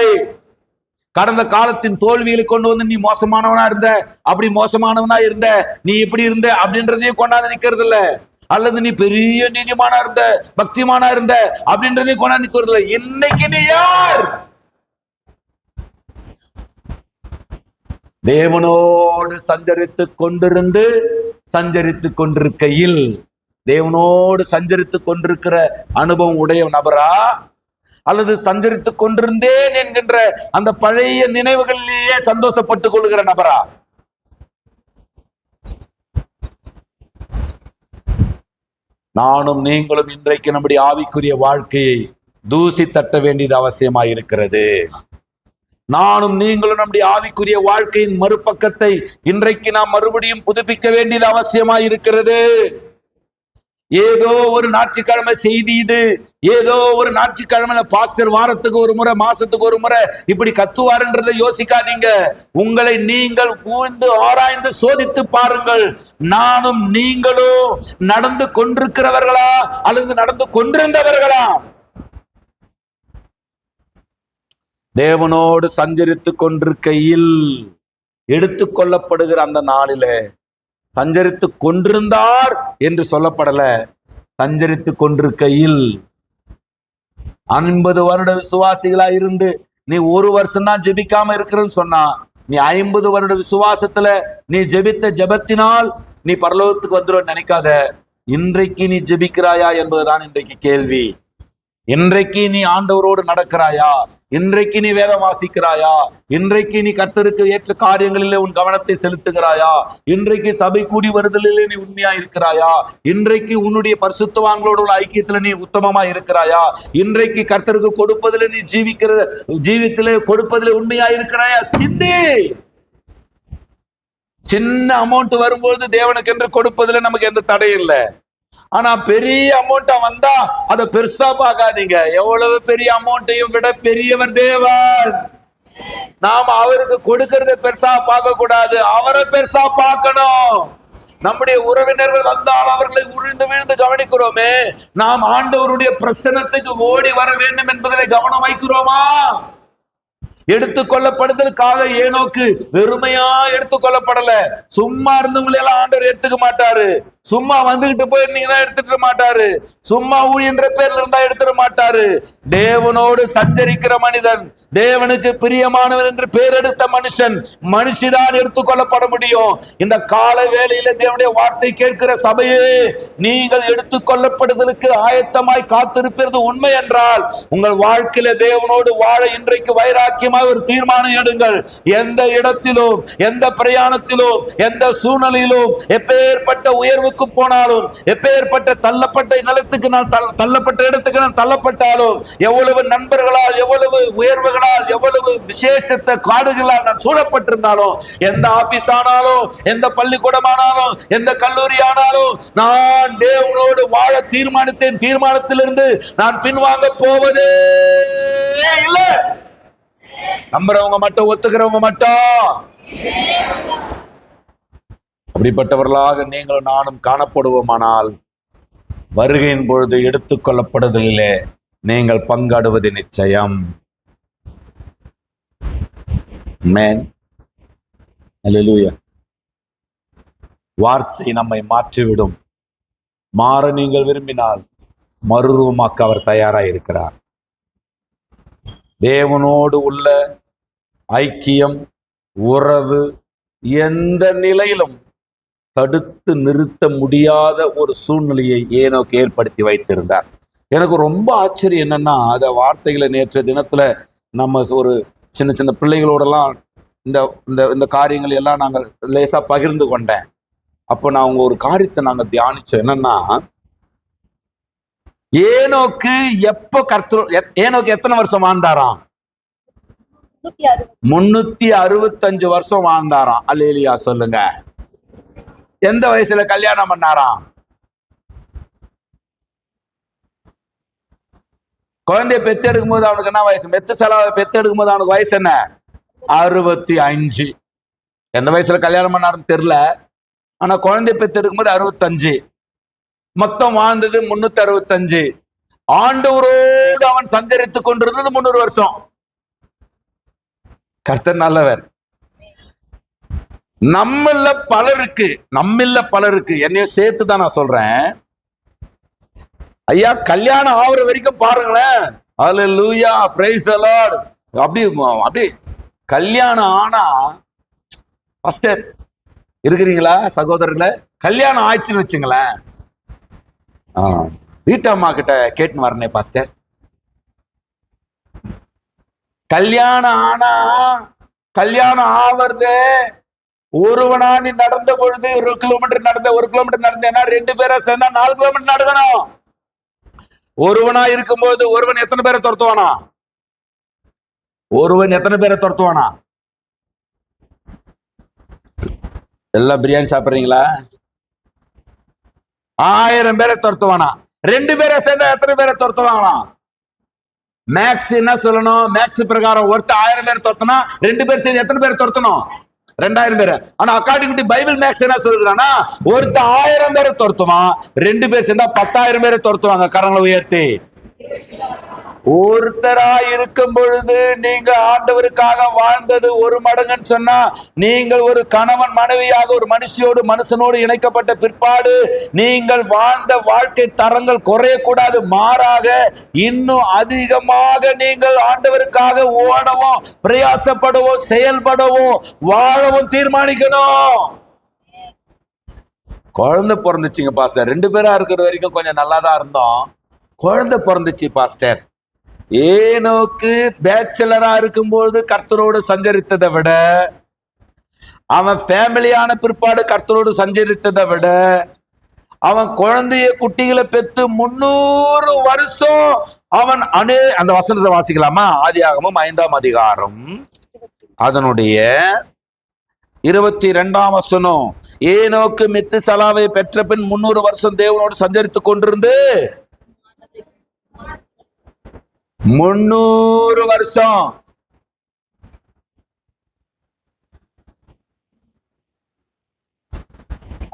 S1: கடந்த காலத்தின் தோல்விகளை கொண்டு வந்து நீ மோசமானவனா இருந்த, அப்படி மோசமானவனா இருந்த, நீ இப்படி இருந்த அப்படின்றதையும் கொண்டாந்து நிக்கிறது இல்ல. அல்லது நீ பெரிய நீதிமானா இருந்த, பக்திமானா இருந்த அப்படின்றதையும் கொண்டாந்து நிக்கிறது இல்ல. இன்னைக்கு நீ யார்? தேவனோடு சஞ்சரித்து கொண்டிருந்து சஞ்சரித்து கொண்டிருக்கையில், தேவனோடு சஞ்சரித்து கொண்டிருக்கிற அனுபவம் உடைய நபரா, அல்லது சஞ்சரித்து கொண்டிருந்தேன் என்கின்ற அந்த பழைய நினைவுகளிலேயே சந்தோஷப்பட்டுக் கொள்கிற நபரா? நானும் நீங்களும் இன்றைக்கு நம்முடைய ஆவிக்குரிய வாழ்க்கையை தூசி தட்ட வேண்டியது அவசியமாய் இருக்கிறது. நானும் நீங்களும் நம்முடைய ஆவிக்குரிய வாழ்க்கையின் மறுபக்கத்தை இன்றைக்கு நாம் மறுபடியும் புதுப்பிக்க வேண்டியது அவசியமாய் இருக்கிறது. ஏதோ ஒரு ஞாயிற்றுக்கிழமை செய்தி இது, ஏதோ ஒரு ஞாயிற்றுக்கிழமை பாஸ்டர் வாரத்துக்கு ஒரு முறை, மாசத்துக்கு ஒரு முறை இப்படி கத்துவாருன்றதை யோசிக்காதீங்க. உங்களை நீங்கள் ஊழ்ந்து ஆராய்ந்து சோதித்து பாருங்கள். நானும் நீங்களும் நடந்து கொண்டிருக்கிறவர்களா அல்லது நடந்து கொண்டிருந்தவர்களா? தேவனோடு சஞ்சரித்து கொண்டிருக்கையில் எடுத்துக்கொள்ளப்படுகிற அந்த நாளிலே சஞ்சரித்து கொண்டிருந்தார் என்று சொல்லப்படல, சஞ்சரித்து கொண்டிருக்கையில். 50 வருட விசுவாசிகளா இருந்து நீ ஒரு வருஷம் தான் ஜெபிக்காம இருக்கிறன்னு சொன்னா, நீ 50 வருட விசுவாசத்துல நீ ஜெபித்த ஜெபத்தினால் நீ பரலோகத்துக்கு வந்துடும் நினைக்காத. இன்றைக்கு நீ ஜெபிக்கிறாயா என்பதுதான் இன்றைக்கு கேள்வி. இன்றைக்கு நீ ஆண்டவரோடு நடக்கிறாயா? இன்றைக்கு நீ வேதம் வாசிக்கிறாயா? இன்றைக்கு நீ கர்த்தருக்கு ஏற்ற காரியங்களிலே உன் கவனத்தை செலுத்துகிறாயா? இன்றைக்கு சபை கூடி வருதலிலே நீ உண்மையா இருக்கிறாயா? இன்றைக்கு உன்னுடைய பரிசுத்தவான்களோடு உள்ள ஐக்கியத்துல நீ உத்தமமா இருக்கிறாயா? இன்றைக்கு கர்த்தருக்கு கொடுப்பதிலே நீ ஜீவித்திலே கொடுப்பதிலே உண்மையா இருக்கிறாயா? சிந்தி. சின்ன அமௌண்ட் வரும்போது தேவனுக்கு என்று கொடுப்பதில் நமக்கு எந்த தடையும் இல்லை. ஆனா பெரிய அமௌண்டா வந்தா அதை பெருசா பார்க்காதீங்க. எவ்வளவு பெரிய அமௌண்ட்டையும் விட பெரியவர் தேவன். நாம் அவருக்கு கொடுக்கறத பெருசா பார்க்க கூடாது, அவரை பெருசா பார்க்கணும். நம்முடைய உறவினர்கள் வந்தால் அவர்களை உழுந்து விழுந்து கவனிக்கிறோமே, நாம் ஆண்டவருடைய பிரசன்னத்துக்கு ஓடி வர வேண்டும் என்பதில் கவனம் வைக்கிறோமா? எடுத்துக்கொள்ளப்படுதலுக்காக ஏனோக்கு வெறுமையா எடுத்துக்கொள்ளப்படல. சும்மா இருந்தவங்களை எல்லாம் ஆண்டவர் எடுத்துக்க மாட்டாரு. சும்மா வந்துகிட்டு போயிருந்தீங்கன்னா எடுத்துட்டு மாட்டாரு. சும்மா ஊழியன்ற பேர்ல இருந்தா எடுத்துட மாட்டாரு. தேவனோடு சஞ்சரிக்கிற மனிதன், தேவனுக்கு பிரியமானவன் என்று பேர் எடுத்த மனுஷிதான் எடுத்துக்கொள்ளப்பட முடியும். இந்த கால வேளையில தேவனுடைய வார்த்தை கேட்கிற சபையே, நீங்கள் எடுத்துக்கொள்ளப்படுதலுக்கு ஆயத்தமாய் காத்திருப்பது உண்மை என்றால், உங்கள் வாழ்க்கையில தேவனோடு வாழ இன்றைக்கு வைராக்கியமாக ஒரு தீர்மானம் எடுங்கள். எந்த இடத்திலும், எந்த பிரயாணத்திலும், எந்த சூழ்நிலையிலும், எப்பேற்பட்ட உயர்வுக்கு போனாலும், எப்பேற்பட்ட தள்ளப்பட்ட நிலத்துக்கு நான் தள்ளப்பட்ட இடத்துக்கு நான் தள்ளப்பட்டாலும், எவ்வளவு நண்பர்களால், எவ்வளவு உயர்வுகளால், எவ்வளவு விசேஷத்த காடுகளால் நான் சூழப்பட்டிருந்தாலும், எந்த ஆபீஸ் ஆனாலும், எந்த பள்ளிக்கூடம் ஆனாலும், எந்த கல்லூரி ஆனாலும், நான் தேவனோடு வாழ தீர்மானித்தேன். தீர்மானத்திலிருந்து நான் பின்வாங்க போவதே இல்லை. நம்புறவங்க மட்டும், ஒத்துக்கிறவங்க மட்டும். அப்படிப்பட்டவர்களாக நீங்களும் நானும் காணப்படுவோமானால், வருகையின் பொழுது எடுத்துக்கொள்ளப்படுதலிலே நீங்கள் பங்காடுவது நிச்சயம். ஆமென். அல்லேலூயா. வார்த்தை நம்மை மாற்றிவிடும். மாற நீங்கள் விரும்பினால் மறுரூபமாக்க அவர் தயாராக இருக்கிறார். தேவனோடு உள்ள ஐக்கியம், உறவு எந்த நிலையிலும் தடுத்து நிறுத்த முடியாத ஒரு சூழ்நிலையை ஏனோக்கு ஏற்படுத்தி வைத்திருந்தார். எனக்கு ரொம்ப ஆச்சரியம் என்னன்னா, அத வார்த்தைகளை நேற்று தினத்துல நம்ம ஒரு சின்ன சின்ன பிள்ளைகளோடலாம் இந்த இந்த இந்த காரியங்கள் எல்லாம் நாங்கள் லேசா பகிர்ந்து கொண்டேன். அப்போ நான் ஒரு காரியத்தை நாங்க தியானிச்சோம். என்னன்னா, ஏனோக்கு எப்போ ஏனோக்கு எத்தனை வருஷம் வாழ்ந்தாராம்? 365 வருஷம் வாழ்ந்தாராம். அல்லேலூயா சொல்லுங்க. எந்த வயசுல கல்யாணம் பண்ணாராம்? குழந்தைய பெத்து எடுக்கும் போது அவனுக்கு என்ன வயசு? மெத்துசலாவை பெத்து எடுக்கும் போது அவனுக்கு வயசு என்ன? 65. எந்த வயசுல கல்யாணம் பண்ணாருன்னு தெரியல. ஆனா குழந்தைய பெத்து எடுக்கும் போது 65. மொத்தம் வாழ்ந்தது 365. ஆண்டவரோடு அவன் சஞ்சரித்துக் கொண்டிருந்தது 300 வருஷம். கர்த்தர் நல்லவர். நம்மள பலருக்கு என்னையும் சேர்த்து தான் நான் சொல்றேன். ஐயா, கல்யாணம் ஆகுற வரைக்கும் பாருங்களேன். அல்லேலூயா, பிரைஸ் தி லார்ட். அப்படி கல்யாணம் ஆனா பாஸ்டர் இருக்கிறீங்களா சகோதரர்களே? கல்யாணம் ஆயிடுச்சுன்னு வச்சுங்களேன், வீட்டம்மா கிட்ட கேட்டுன்னு வரனே பாஸ்டர். கல்யாணம் ஆவறது ஒருவனா நீ நடந்த பொழுது 1 கிலோமீட்டர் நடந்த 2 பேரா சேர்ந்தா 4 கிலோமீட்டர் நடக்கணும். ஒருவனா இருக்கும்போது ஒருவன் எத்தனை பேரை துரத்துவானா? எல்லாம் பிரியாணி சாப்பிடுறீங்களா? 1000 பேரை துரத்துவானா? 2 பேரை சேர்ந்தா எத்தனை பேரை துரத்துவாங்களா? மேக்ஸ் என்ன சொல்லணும்? மேக்ஸ் பிரகாரம் ஒருத்தர் 1000 பேர் துரத்துனா 2 பேர் சேர்ந்து எத்தனை பேர் துரத்தணும்? 2000 பேர். ஆனா அக்கார்டிங் டு பைபிள் மேக்ஸ் என்ன சொல்றானா, ஒருத்தர் 1000 பேரை துரத்துவான், 2 பேர் சேர்ந்தா 10,000 பேரை துரத்துவாங்க. கரங்களை உயர்த்தி. ஒருத்தரா இருக்கும் பொழுது நீங்க ஆண்டவருக்காக வாழ்ந்தது 1 மடங்குன்னு சொன்னா, நீங்கள் ஒரு கணவன் மனைவியாக ஒரு மனுஷனோடு இணைக்கப்பட்ட பிற்பாடு நீங்கள் வாழ்ந்த வாழ்க்கை தரங்கள் குறையக்கூடாது. மாறாக இன்னும் அதிகமாக நீங்கள் ஆண்டவருக்காக ஓடவும், பிரயாசப்படவும், செயல்படவும், வாழவும் தீர்மானிக்கணும். குழந்தை பிறந்துச்சுங்க பாஸ்டர். 2 பேரா இருக்கிற வரைக்கும் கொஞ்சம் நல்லாதான் இருந்தோம். குழந்தை பிறந்துச்சு பாஸ்டர். ஏனோக்கு பேச்சலரா இருக்கும்போது கர்த்தரோடு சஞ்சரித்ததை விட, அவன் ஃபேமிலியான பிற்பாடு கர்த்தரோடு சஞ்சரித்ததை விட, அவன் குட்டிகளை பெற்று 300 வருஷம் அவன் அந்த வசனத்தை வாசிக்கலாமா? ஆதியாகமம் 5ஆம் அதிகாரம் அதனுடைய 22ஆம் வசனம். ஏனோக்கு மெத்துசலாவை பெற்ற பின் 300 வருஷம் தேவனோடு சஞ்சரித்துக் கொண்டிருந்து 300 வருஷம்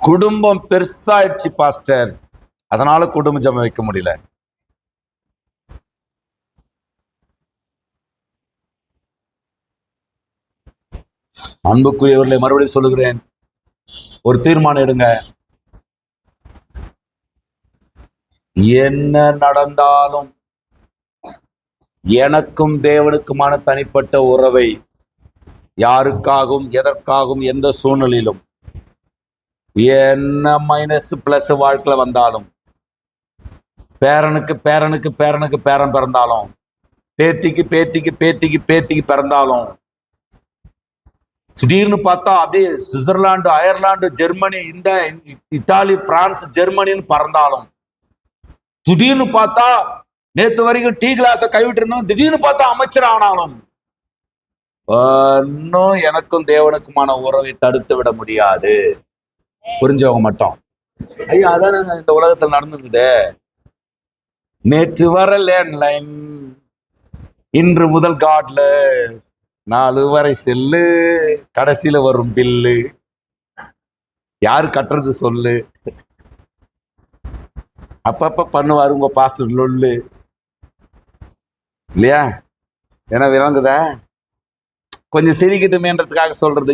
S1: குடும்பம் பெருசாயிடுச்சு பாஸ்டர். அதனால குடும்ப ஜெபம் வைக்க முடியல. அன்புக்குரியவர்களை மறுபடியும் சொல்லுகிறேன், ஒரு தீர்மானம் எடுங்க. என்ன நடந்தாலும் எனக்கும் தேவனுக்குமான தனிப்பட்ட உறவை யாருக்காகவும் எதற்காகவும் எந்த சூழ்நிலையிலும் என்ன மைனஸ் பிளஸ் வாழ்க்கையில வந்தாலும், பேரனுக்கு பேரன் பிறந்தாலும், பேத்திக்கு பிறந்தாலும், திடீர்னு பார்த்தா அப்படியே Switzerland, Ireland, Germany, Italy, France, ஜெர்மனின்னு பறந்தாலும், திடீர்னு பார்த்தா நேத்து வரைக்கும் டீ கிளாஸ கைவிட்டு இருந்தோம், திடீர்னு பார்த்தா அமைச்சர் ஆனாலும், இன்னும் எனக்கும் தேவனுக்குமான உறவை தடுத்து விட முடியாது. புரிஞ்சவங்க மட்டும். ஐயா, அதான் இந்த உலகத்தில் நடந்துக்குது. நேற்று வர லேண்ட்லைன், இன்று முதல் காட்லெஸ், 4 வரை செல்லு, கடைசியில வரும் பில்லு. யாரு கட்டுறது சொல்லு? அப்பப்ப பண்ணுவாரு உங்க பாஸ்டர் லொல்லு இல்லையா? ஏன்னா விளங்குதா? கொஞ்சம் சிரிக்கட்டுமேன்றதுக்காக சொல்றது.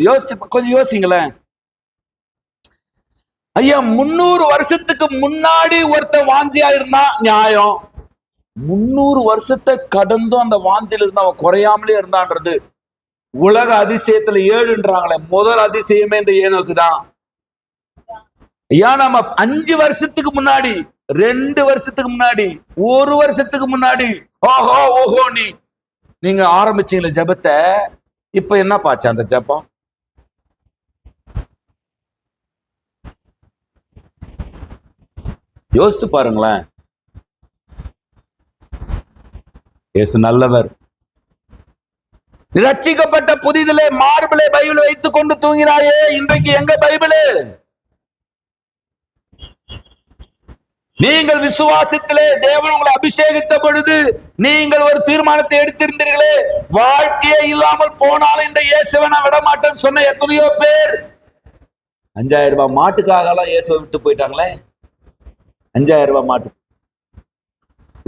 S1: கொஞ்சம் யோசிங்களேன். ஐயா 300 வருஷத்துக்கு முன்னாடி ஒருத்த வாஞ்சியா இருந்தா நியாயம், 300 வருஷத்தை கடந்தும் அந்த வாஞ்சியில இருந்து அவன் குறையாமலே இருந்தான்றது உலக அதிசயத்துல 7ன்றாங்களே, முதல் அதிசயமே இந்த ஏனோக்கு தான். ஐயா நம்ம 5 வருஷத்துக்கு முன்னாடி, 2 வருஷத்துக்கு முன்னாடி, 1 வருஷத்துக்கு முன்னாடி ஓஹோ ஓஹோ நீங்க ஆரம்பிச்சீங்களே ஜெபத்தை, இப்ப என்ன பாச்சு அந்த ஜெபம்? யோசித்து பாருங்களேன். இயேசு நல்லவர். ரட்சிக்கப்பட்ட புதிதிலே மார்பிளே பைபிள் வைத்துக் கொண்டு தூங்கினாயே, இன்றைக்கு எங்க பைபிளு? நீங்கள் விசுவாசத்திலே தேவன் உங்களை அபிஷேகித்த பொழுது நீங்கள் ஒரு தீர்மானத்தை எடுத்திருந்தீர்களே, வாழ்க்கையே இல்லாமல் போனாலும் இந்த இயேசுவை நான் விட மாட்டேன்னு சொன்ன எத்தனையோ பேர் 5000 ரூபாய் மாட்டுக்காக எல்லாம் இயேசுவை விட்டு போயிட்டாங்களே. 5000 ரூபாய் மாட்டு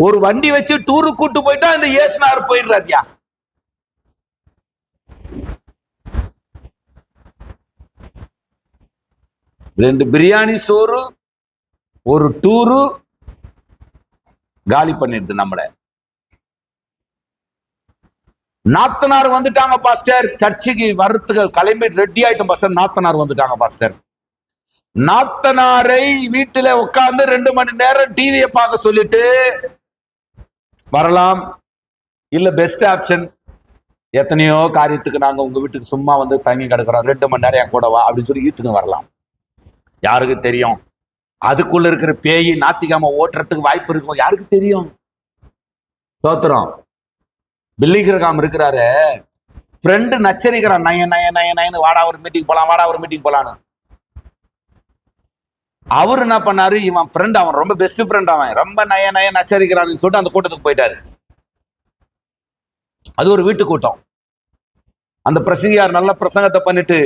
S1: ஒரு வண்டி வச்சு டூருக்கு கூட்டு போயிட்டா இந்த இயேசுனார் போயிடுறாருயா. ரெண்டு பிரியாணி சோறு, ஒரு டூரு காலி பண்ணிடுது நம்மள. நாத்தனார் வந்துட்டாங்க பாஸ்டர், சர்ச்சுக்கு வர்றதுக்கு கிளம்பி ரெடி ஆயிட்டும் பாஸ்டர், நாத்தனார் வந்துட்டாங்க பாஸ்டர். நாத்தனாரை வீட்டுல உட்கார்ந்து 2 மணி நேரம் டிவியை பார்க்க சொல்லிட்டு வரலாம். இல்ல பெஸ்ட் ஆப்ஷன், எத்தனையோ காரியத்துக்கு நாங்க உங்க வீட்டுக்கு சும்மா வந்து தங்கி கிடக்குறோம், 2 மணி நேரம் என் கூட வா அப்படின்னு சொல்லி வீட்டுக்கு வரலாம். யாருக்கு தெரியும் அதுக்குள்ள இருக்கிற பேய் நாத்திகாம ஓட்டுறதுக்கு வாய்ப்பு இருக்கும்? யாருக்கு தெரியும்? தோத்திரம். பில்லிகிரகாம் இருக்கிறாரு, ஃப்ரெண்டு நச்சரிக்கிறான், நய நய நய நயன்னு, வாடா ஒரு மீட்டிங் போலாம், வாடா ஒரு மீட்டிங் போலான்னு. அவர் என்ன பண்ணாரு, இவன் ஃப்ரெண்ட், அவன் ரொம்ப பெஸ்ட் ஃப்ரெண்ட், அவன் ரொம்ப நய நய நச்சரிக்கிறான்னு சொல்லிட்டு அந்த கூட்டத்துக்கு போயிட்டாரு. அது ஒரு வீட்டு கூட்டம். அந்த பிரசங்கியார் நல்ல பிரசங்கத்தை பண்ணிட்டு,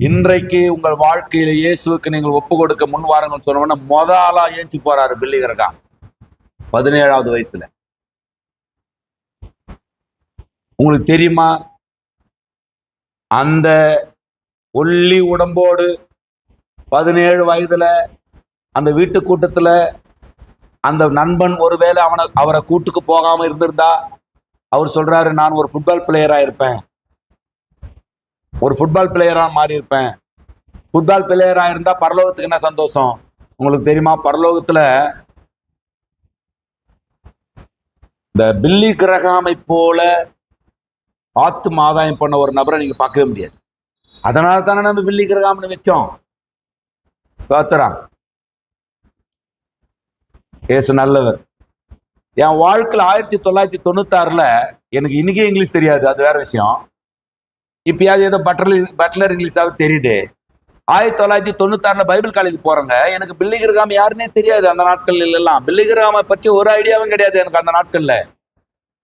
S1: இன்றைக்கு உங்கள் வாழ்க்கையில இயேசுவுக்கு நீங்கள் ஒப்பு கொடுக்க முன் வாருங்கள் சொன்ன முதலா ஏஞ்சி போறாரு பில்லிகிரகாம் 17வது வயசுல. உங்களுக்கு தெரியுமா, அந்த ஒல்லி உடம்போடு 17 வயதுல அந்த வீட்டு கூட்டத்துல அந்த நண்பன் ஒருவேளை அவரை கூட்டுக்கு போகாம இருந்திருந்தா, அவர் சொல்றாரு, நான் ஒரு ஃபுட்பால் பிளேயரா இருப்பேன், ஒரு ஃபுட்பால் பிளேயரா மாறி இருப்பேன். ஃபுட்பால் பிளேயரா இருந்தா பரலோகத்துக்கு என்ன சந்தோஷம்? உங்களுக்கு தெரியுமா, பரலோகத்துல இந்த பில்லி கிரகாமை போல ஆத்தும ஆதாயம் பண்ண ஒரு நபரை நீங்க பார்க்கவே முடியாது. அதனால தானே நம்ம பில்லி கிரகாம்னு வச்சோம். பாத்துறான். ஏசு நல்லவர். என் வாழ்க்கையில் 1996ல எனக்கு இன்னைக்கே இங்கிலீஷ் தெரியாது, அது வேற விஷயம். இப்பயாவது ஏதோ பட்லர் இங்கிலீஷாவது தெரியுது. 1996ல பைபிள் காலேஜ் போறேங்க, எனக்கு பில்லிகிரகாம் யாருன்னே தெரியாது அந்த நாட்கள்ல எல்லாம். பில்லிகிரகாமை பற்றி ஒரு ஐடியாவும் கிடையாது எனக்கு அந்த நாட்கள்ல.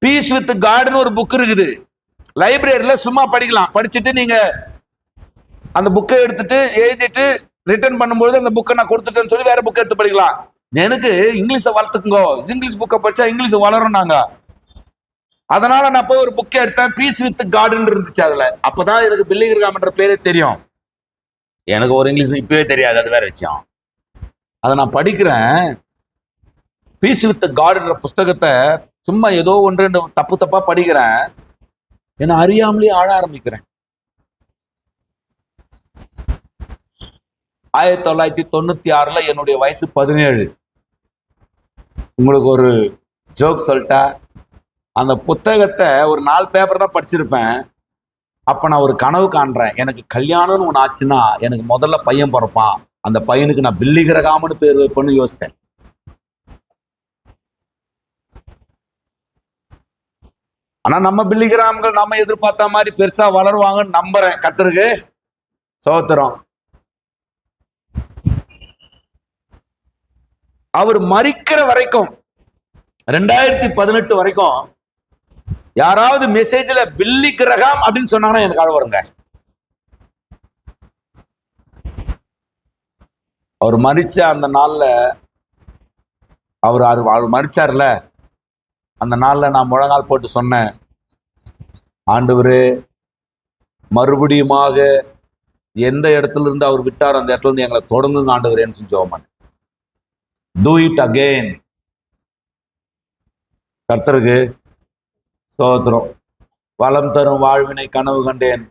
S1: பீஸ் வித் காட்னு ஒரு புக் இருக்குது, லைப்ரரியில சும்மா படிக்கலாம். படிச்சுட்டு நீங்க அந்த புக்கை எடுத்துட்டு எழுதிட்டு ரிட்டர்ன் பண்ணும்போது அந்த புக்கை நான் கொடுத்துட்டேன்னு சொல்லி வேற புக்கை எடுத்து படிக்கலாம். எனக்கு இங்கிலீஷை வளர்த்துக்குங்கோ, இங்கிலீஷ் புக்கை படிச்சா இங்கிலீஷ் வளரும் நாங்க. அதனால நான் போய் ஒரு புக்கை எடுத்தேன், பீஸ் வித் காட்னு இருந்துச்சு அதுல. அப்பதான் எனக்கு பில்லிகிரகாம்ன்ற பேரே தெரியும். எனக்கு ஒரு இங்கிலீஷ் இப்பவே தெரியாது, அது வேற விஷயம். அதை நான் படிக்கிறேன், பீஸ் வித் காட்ன்ற புஸ்தகத்தை சும்மா ஏதோ 1-2 தப்பா படிக்கிறேன், என்ன அறியாமலே ஆழ ஆரம்பிக்கிறேன். 1996ல என்னுடைய வயசு 17. உங்களுக்கு ஒரு ஜோக் சொல்லிட்டா, அந்த புத்தகத்தை ஒரு 4 பேப்பர் தான் படிச்சிருப்பேன். அப்ப நான் ஒரு கனவு காண்றேன், எனக்கு கல்யாணம்னு ஒன்று ஆச்சுன்னா எனக்கு முதல்ல பையன் பிறப்பான், அந்த பையனுக்கு நான் பில்லிகிரகாம்னு பேர் வைப்பேன்னு யோசித்தேன். ஆனா நம்ம பில்லிகிராம்கள் நம்ம எதிர்பார்த்த மாதிரி பெருசா வளருவாங்கன்னு நம்புறேன். கர்த்தருக்கு ஸ்தோத்திரம். அவர் மரிக்கிற வரைக்கும் 2018 வரைக்கும் யாராவது மெசேஜ்ல பில்லிகிரகாம் அப்படின்னு சொன்னாங்கன்னா எனக்கு அழ வருங்க. அவர் மரிச்ச அந்த நாள்ல, அவர் மரிச்சார்ல அந்த நாள்ல நான் முழங்கால் போட்டு சொன்னேன், ஆண்டவரே மறுபடியுமாக எந்த இடத்துல இருந்து அவர் விட்டார் அந்த இடத்துல இருந்து எங்களை தொடர்ந்து ஆண்டவரேன்னு சொல்லி ஜெபம் பண்ணேன். Do it again. கர்த்தருக்கு ஸ்தோத்திரம். வளம் தரும் வாழ்வினை கனவு கண்டேன்,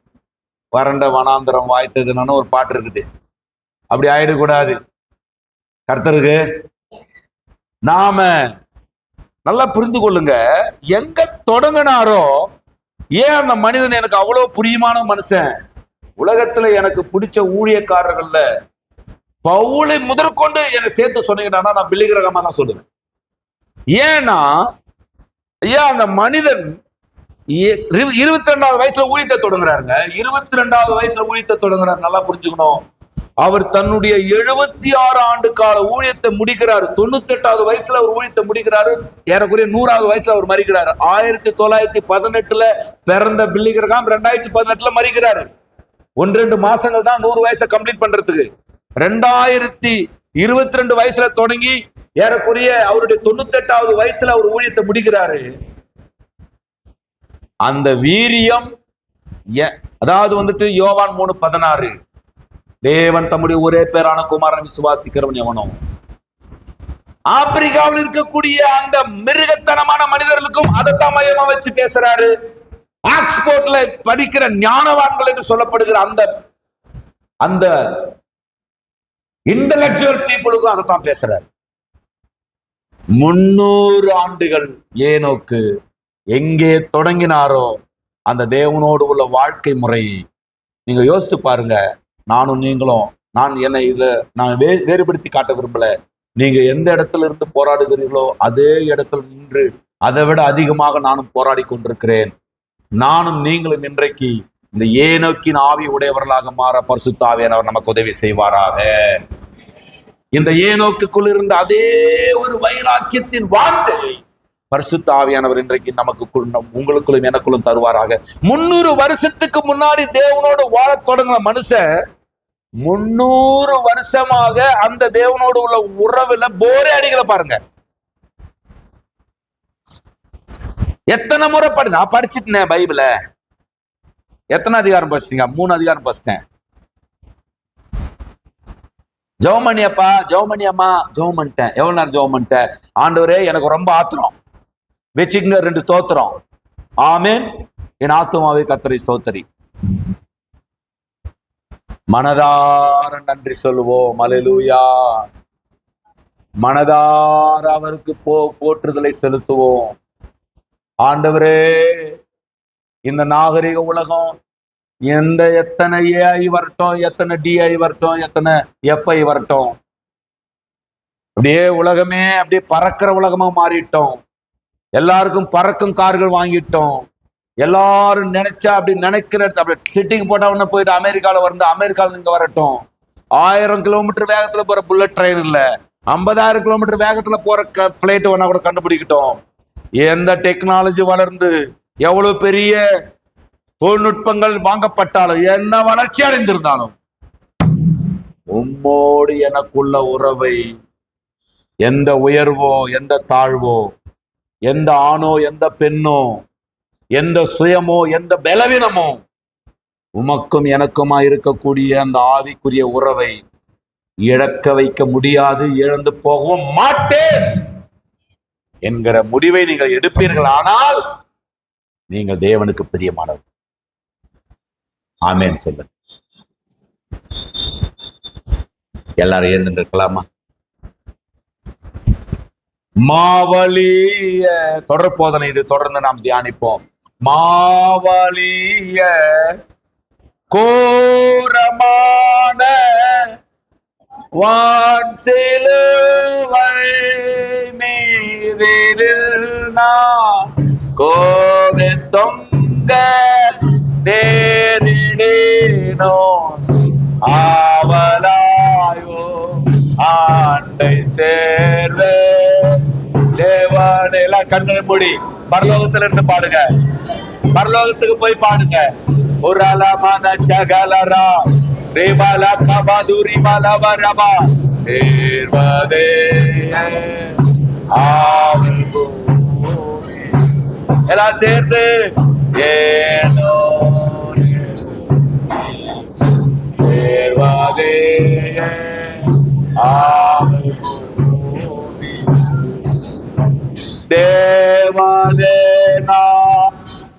S1: வறண்ட வனாந்தரம் வாய்த்ததுன்னு ஒரு பாட்டு இருக்குது. அப்படி ஆயிடக்கூடாது. கர்த்தருக்கு நாம நல்லா புரிந்து கொள்ளுங்க. எங்க தொடங்கினாரோ, ஏன் அந்த மனிதன் எனக்கு அவ்வளவு பிரியமான மனுஷன். உலகத்துல எனக்கு பிடிச்ச ஊழியக்காரர்கள்ல பவுலை முதற்கொண்டு என்னை சேர்த்து சொன்னீங்கன்னா நான் பில்லிகிரகமா தான் சொல்லுவேன். ஏன்னா ஏன் அந்த மனிதன் 22வது வயசுல ஊழியத்தை தொடங்குறாருங்க. 22வது வயசுல ஊழியத்தை தொடங்குறாரு. நல்லா புரிஞ்சுக்கணும். அவர் தன்னுடைய 76 ஆண்டு கால ஊழியத்தை முடிக்கிறாரு. 98வது வயசுல அவர் ஊழியத்தை முடிக்கிறாரு. ஏறக்குறைய 100வது வயசுல அவர் மறிக்கிறாரு. 1918 பிறந்த பில்லிகிரகாம் 2018 மறிக்கிறாரு. 1-2 மாசங்கள் தான் 100 வயசை கம்ப்ளீட் பண்றதுக்கு. 2022 வயசுல தொடங்கி ஏறக்குறைய அவருடைய 98வது வயசுல அவர் ஊழியத்தை முடிக்கிறாரு. அந்த வீரியம், அதாவது வந்துட்டு யோவான் 3:16, தேவன் தம்முடைய ஒரே பேரான குமாரன் விசுவாசிக்கிறவன் எவனோ. ஆப்பிரிக்காவில் இருக்கக்கூடிய அந்த மிருகத்தனமான மனிதர்களுக்கும் அதைத்தான் மையமா வச்சு பேசுறாரு. ஆக்ஸ்போர்ட்ல படிக்கிற ஞானவான்கள் என்று சொல்லப்படுகிற அந்த இன்டலெக்சுவல் பீப்புளுக்கும் அதைத்தான் பேசுறாரு. 300 ஆண்டுகள் ஏனோக்கு எங்கே தொடங்கினாரோ அந்த தேவனோடு உள்ள வாழ்க்கை முறையை நீங்க யோசித்து பாருங்க. நானும் நீங்களும், நான் என்னை நான் வேறுபடுத்தி காட்ட விரும்பல. நீங்க எந்த இடத்துல இருந்து போராடுகிறீர்களோ அதே இடத்துல நின்று அதை விட அதிகமாக நானும் போராடி கொண்டிருக்கிறேன். நானும் நீங்களும் இன்றைக்கு இந்த ஏனோக்கின் ஆவி உடையவர்களாக மாற பரிசுத்த ஆவியானவர் நமக்கு உதவி செய்வாராக. இந்த ஏனோக்குள் இருந்த அதே ஒரு வைராக்கியத்தின் வார்த்தை பரிசுத்த ஆவியானவர் இன்றைக்கு நமக்கு உங்களுக்குள்ளும் எனக்குள்ளும் தருவாராக. 300 வருஷத்துக்கு முன்னாடி தேவனோடு வாழ தொடங்கின மனுஷன் 300 வருஷமாக அந்த தேவனோடு உள்ள உறவுல போரே அடிக்கல பாருங்க. எத்தனை முறை நான் படிச்சுட்டேன் பைபிள. எத்தனை அதிகாரம் படிச்சிட்டீங்க? 3 அதிகாரம் படிச்சிட்டேன். ஜெபம் பண்ணியப்பா, ஜெபம் பண்ணியம்மா, ஜெபம் பண்ணிட்டேன். எவ்வளவு நேரம் ஜெபம் பண்ணிட்டேன்? ஆண்டவரே எனக்கு ரொம்ப ஆத்திரம், வச்சுங்க 2 ஸ்தோத்திரம். ஆமென். என் ஆத்துமாவே கர்த்தரை ஸ்தோத்திரி. மனதார நன்றி சொல்லுவோம். அல்லேலூயா. மனதார அவருக்கு போற்றுதலை செலுத்துவோம். ஆண்டவரே, இந்த நாகரிக உலகம் எத்தனை ஏஐ வரட்டும், எத்தனை டிஐ வரட்டும், எத்தனை எஃப்ஐ வரட்டும், அப்படியே உலகமே அப்படியே பறக்கிற உலகமா மாறிட்டோம். எல்லாருக்கும் பறக்கும் கார்கள் வாங்கிட்டோம். எல்லாரும் நினைச்சா அப்படி நினைக்கிற அப்படி சிட்டிங் போட்டா உடனே போயிட்டு அமெரிக்கால வந்து அமெரிக்கால இங்க வரட்டும். 1000 கிலோமீட்டர் வேகத்துல போற புல்லட் ட்ரெயின் இல்ல, 50,000 கிலோமீட்டர் வேகத்துல போற பிளைட் வேணா கூட கண்டுபிடிக்கட்டும். எந்த டெக்னாலஜி வளர்ந்து எவ்வளவு பெரிய தொழில்நுட்பங்கள் வாங்கப்பட்டாலும், என்ன வளர்ச்சி அடைந்திருந்தாலும், உம்மோடு எனக்குள்ள உறவை எந்த உயர்வோ எந்த தாழ்வோ, எந்த ஆணோ எந்த பெண்ணோ, எந்த சுயமோ எந்த பலவீனமோ, உமக்கும் எனக்குமா இருக்கக்கூடிய அந்த ஆவிக்குரிய உறவை இழக்க வைக்க முடியாது, இழந்து போகவும் மாட்டேன் என்கிற முடிவை நீங்கள் எடுப்பீர்கள். ஆனால் நீங்கள் தேவனுக்கு பிரியமானவர். ஆமென் சொல்ல எல்லாரும் எழுந்திருக்கலாமா? மாவலிய தொடர் போதனை இது. தொடர்ந்து நாம் தியானிப்போம். மாவலிய கோரமான வான் சிலுவை மீதில் நான் கோவே தொங்க தேரிடேனோ ஆவலாயோ ஆண்டை சேர்வே தேவன். எல்லாம் கண்ணை மூடி பரலோகத்துல இருந்து பாடுங்க. பரலோகத்துக்கு போய் பாடுங்க. ஒரு அலமான சகலரா ரேபாலா கபாதுரி மலவரமா தேர்வதே ஆவல்பூ. எல்லாம் சேர்ந்து ஏனோ தேவதேனா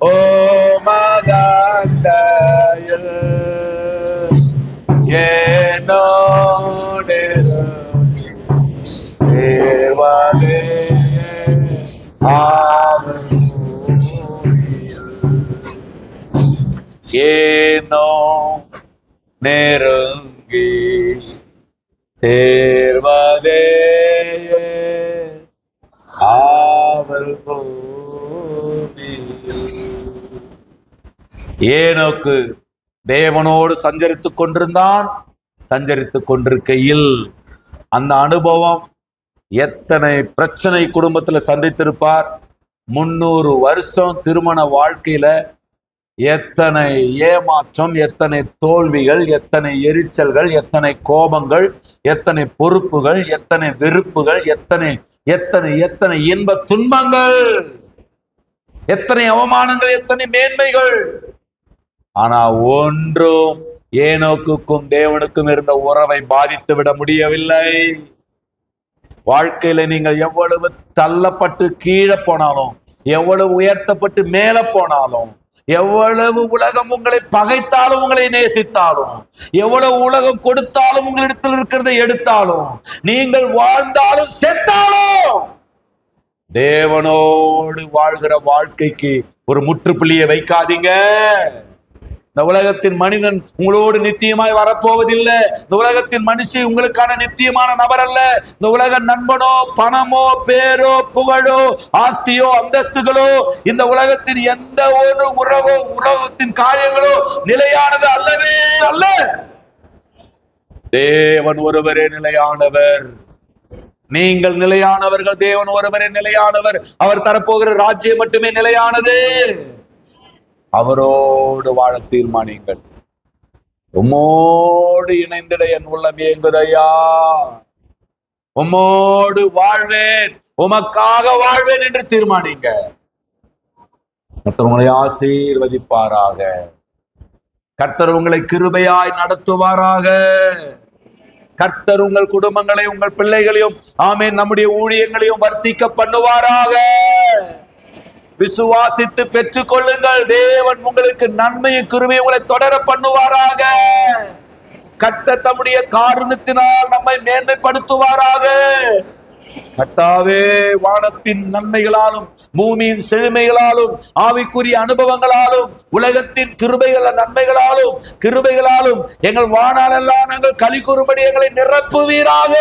S1: ஓ மகந்தையில் என்னோடு தேவதே ஏனோ நெருங்கி சேர்வதே ஆவல் ஏனோக்கு தேவனோடு சஞ்சரித்துக் கொண்டிருந்தான். சஞ்சரித்துக் கொண்டிருக்கையில் அந்த அனுபவம் எத்தனை பிரச்சனை குடும்பத்துல சந்தித்திருப்பார். 300 வருஷம் திருமண வாழ்க்கையில எத்தனை ஏமாற்றம், எத்தனை தோல்விகள், எத்தனை எரிச்சல்கள், எத்தனை கோபங்கள், எத்தனை பொறுப்புகள், எத்தனை வெறுப்புகள், எத்தனை எத்தனை எத்தனை இன்ப துன்பங்கள், எத்தனை அவமானங்கள், எத்தனை மேன்மைகள். ஆனா ஒன்றும் ஏனோக்குக்கும் தேவனுக்கும் இருந்த உறவை பாதித்து விட முடியவில்லை. வாழ்க்கையில நீங்கள் எவ்வளவு தள்ளப்பட்டு கீழே போனாலும், எவ்வளவு உயர்த்தப்பட்டு மேல போனாலும், எவ்வளவு உலகம் உங்களை பகைத்தாலும் உங்களை நேசித்தாலும், எவ்வளவு உலகம் கொடுத்தாலும் உங்களிடத்தில் இருக்கிறதை எடுத்தாலும், நீங்கள் வாழ்ந்தாலும் செத்தாலும் தேவனோடு வாழ்கிற வாழ்க்கைக்கு ஒரு முற்றுப்புள்ளியை வைக்காதீங்க. இந்த உலகத்தின் மனிதன் உங்களோடு நித்தியமாய் வரப்போவதில்லை. இந்த உலகத்தின் மனுஷி உங்களுக்கான நித்தியமான நபர் அல்ல. இந்த உலக நண்பனோ, பணமோ, பேரோ, புகழோ, ஆஸ்தியோ, அந்தஸ்துகளோ, இந்த உலகத்தின் எந்த ஒரு உலகத்தின் காரியங்களோ நிலையானது அல்லவே அல்ல. தேவன் ஒருவரே நிலையானவர். நீங்கள் நிலையானவர்கள். தேவன் ஒருவரே நிலையானவர். அவர் தரப்போகிற ராஜ்யம் மட்டுமே நிலையானது. அவரோடு வாழ தீர்மானிங்கள். உம்மோடு இணைந்திட என் உள்ளம் ஏங்குதையா. உம்மோடு வாழ்வேன், உமக்காக வாழ்வேன் என்று தீர்மானிங்க. கர்த்தர் உங்களை ஆசீர்வதிப்பாராக. கர்த்தர் உங்களை கிருபையாய் நடத்துவாராக. கர்த்தர் உங்கள் குடும்பங்களை, உங்கள் பிள்ளைகளையும், ஆமென், நம்முடைய ஊழியங்களையும் வர்த்திக்க பண்ணுவாராக. விசுவாசித்து பெற்றுக் கொள்ளுங்கள். தேவன் உங்களுக்கு நன்மையும் கிருபையும் உங்களை தொடர பண்ணுவாராக. கர்த்தர் தம்முடைய காரணத்தினால் நம்மை மேன்மைப்படுத்துவாராக. கர்த்தாவே, வானத்தின் நன்மைகளாலும், பூமியின் செழுமைகளாலும், ஆவிக்குரிய அனுபவங்களாலும், உலகத்தின் கிருபைகளாலும் எங்கள் வாணாலெல்லாம் நாங்கள் களி கூறும்படி எங்களை நிரப்புவீராக.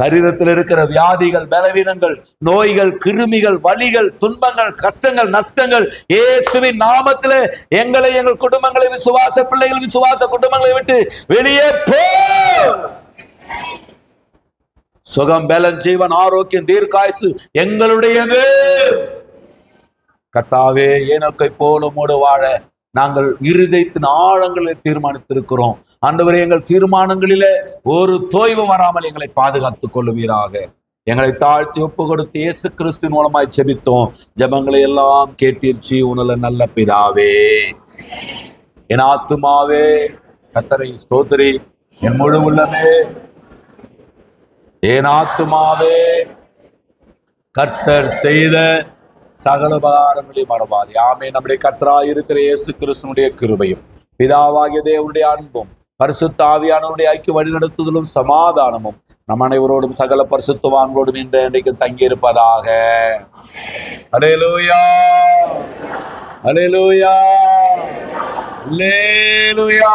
S1: சரீரத்தில் இருக்கிற வியாதிகள், பலவீனங்கள், நோய்கள், கிருமிகள், வலிகள், துன்பங்கள், கஷ்டங்கள், நஷ்டங்கள் இயேசுவின் நாமத்திலே எங்களை, எங்கள் குடும்பங்களை, விசுவாச பிள்ளைகள், விசுவாச குடும்பங்களை விட்டு வெளியே போ. சுகம், பலன், ஜீவன், ஆரோக்கியம், தீர்க்காயுசு எங்களுடையது. கர்த்தாவே, ஏனோக்கை போல உம்மோடு வாழ நாங்கள் இருதயத்தின் ஆழங்களை தீர்மானித்திருக்கிறோம். ஆண்டவரே, எங்கள் தீர்மானங்களிலே ஒரு தோய்வு வராமல் எங்களை பாதுகாத்துக் கொள்ளுவீராக. எங்களை தாழ்த்தி ஒப்பு கொடுத்து இயேசு கிறிஸ்துவின் மூலமாய் செபித்தோம். ஜெபங்களை எல்லாம் கேட்டீர்ச்சி உணல நல்ல பிதாவே. என் ஆத்துமாவே கர்த்தரை ஸ்தோத்திரி, என் முழு உள்ளமே என் ஆத்துமாவே கர்த்தர் செய்த சகல உபகாரங்களையும் மறவாதே. ஆமென். நம்முடைய கர்த்தராய் இருக்கிற இயேசு கிறிஸ்துவினுடைய கிருபையும், பிதாவாகிய தேவனுடைய அன்பும், பரிசுத்த ஆவியானவருடைய ஐக்கிய வழிநடத்துதலும் சமாதானமும் நம் அனைவரோடும் சகல பரிசுத்தவான்களோடும் இன்றைக்கு தங்கியிருப்பதாக. அல்லேலூயா, அல்லேலூயா, அல்லேலூயா.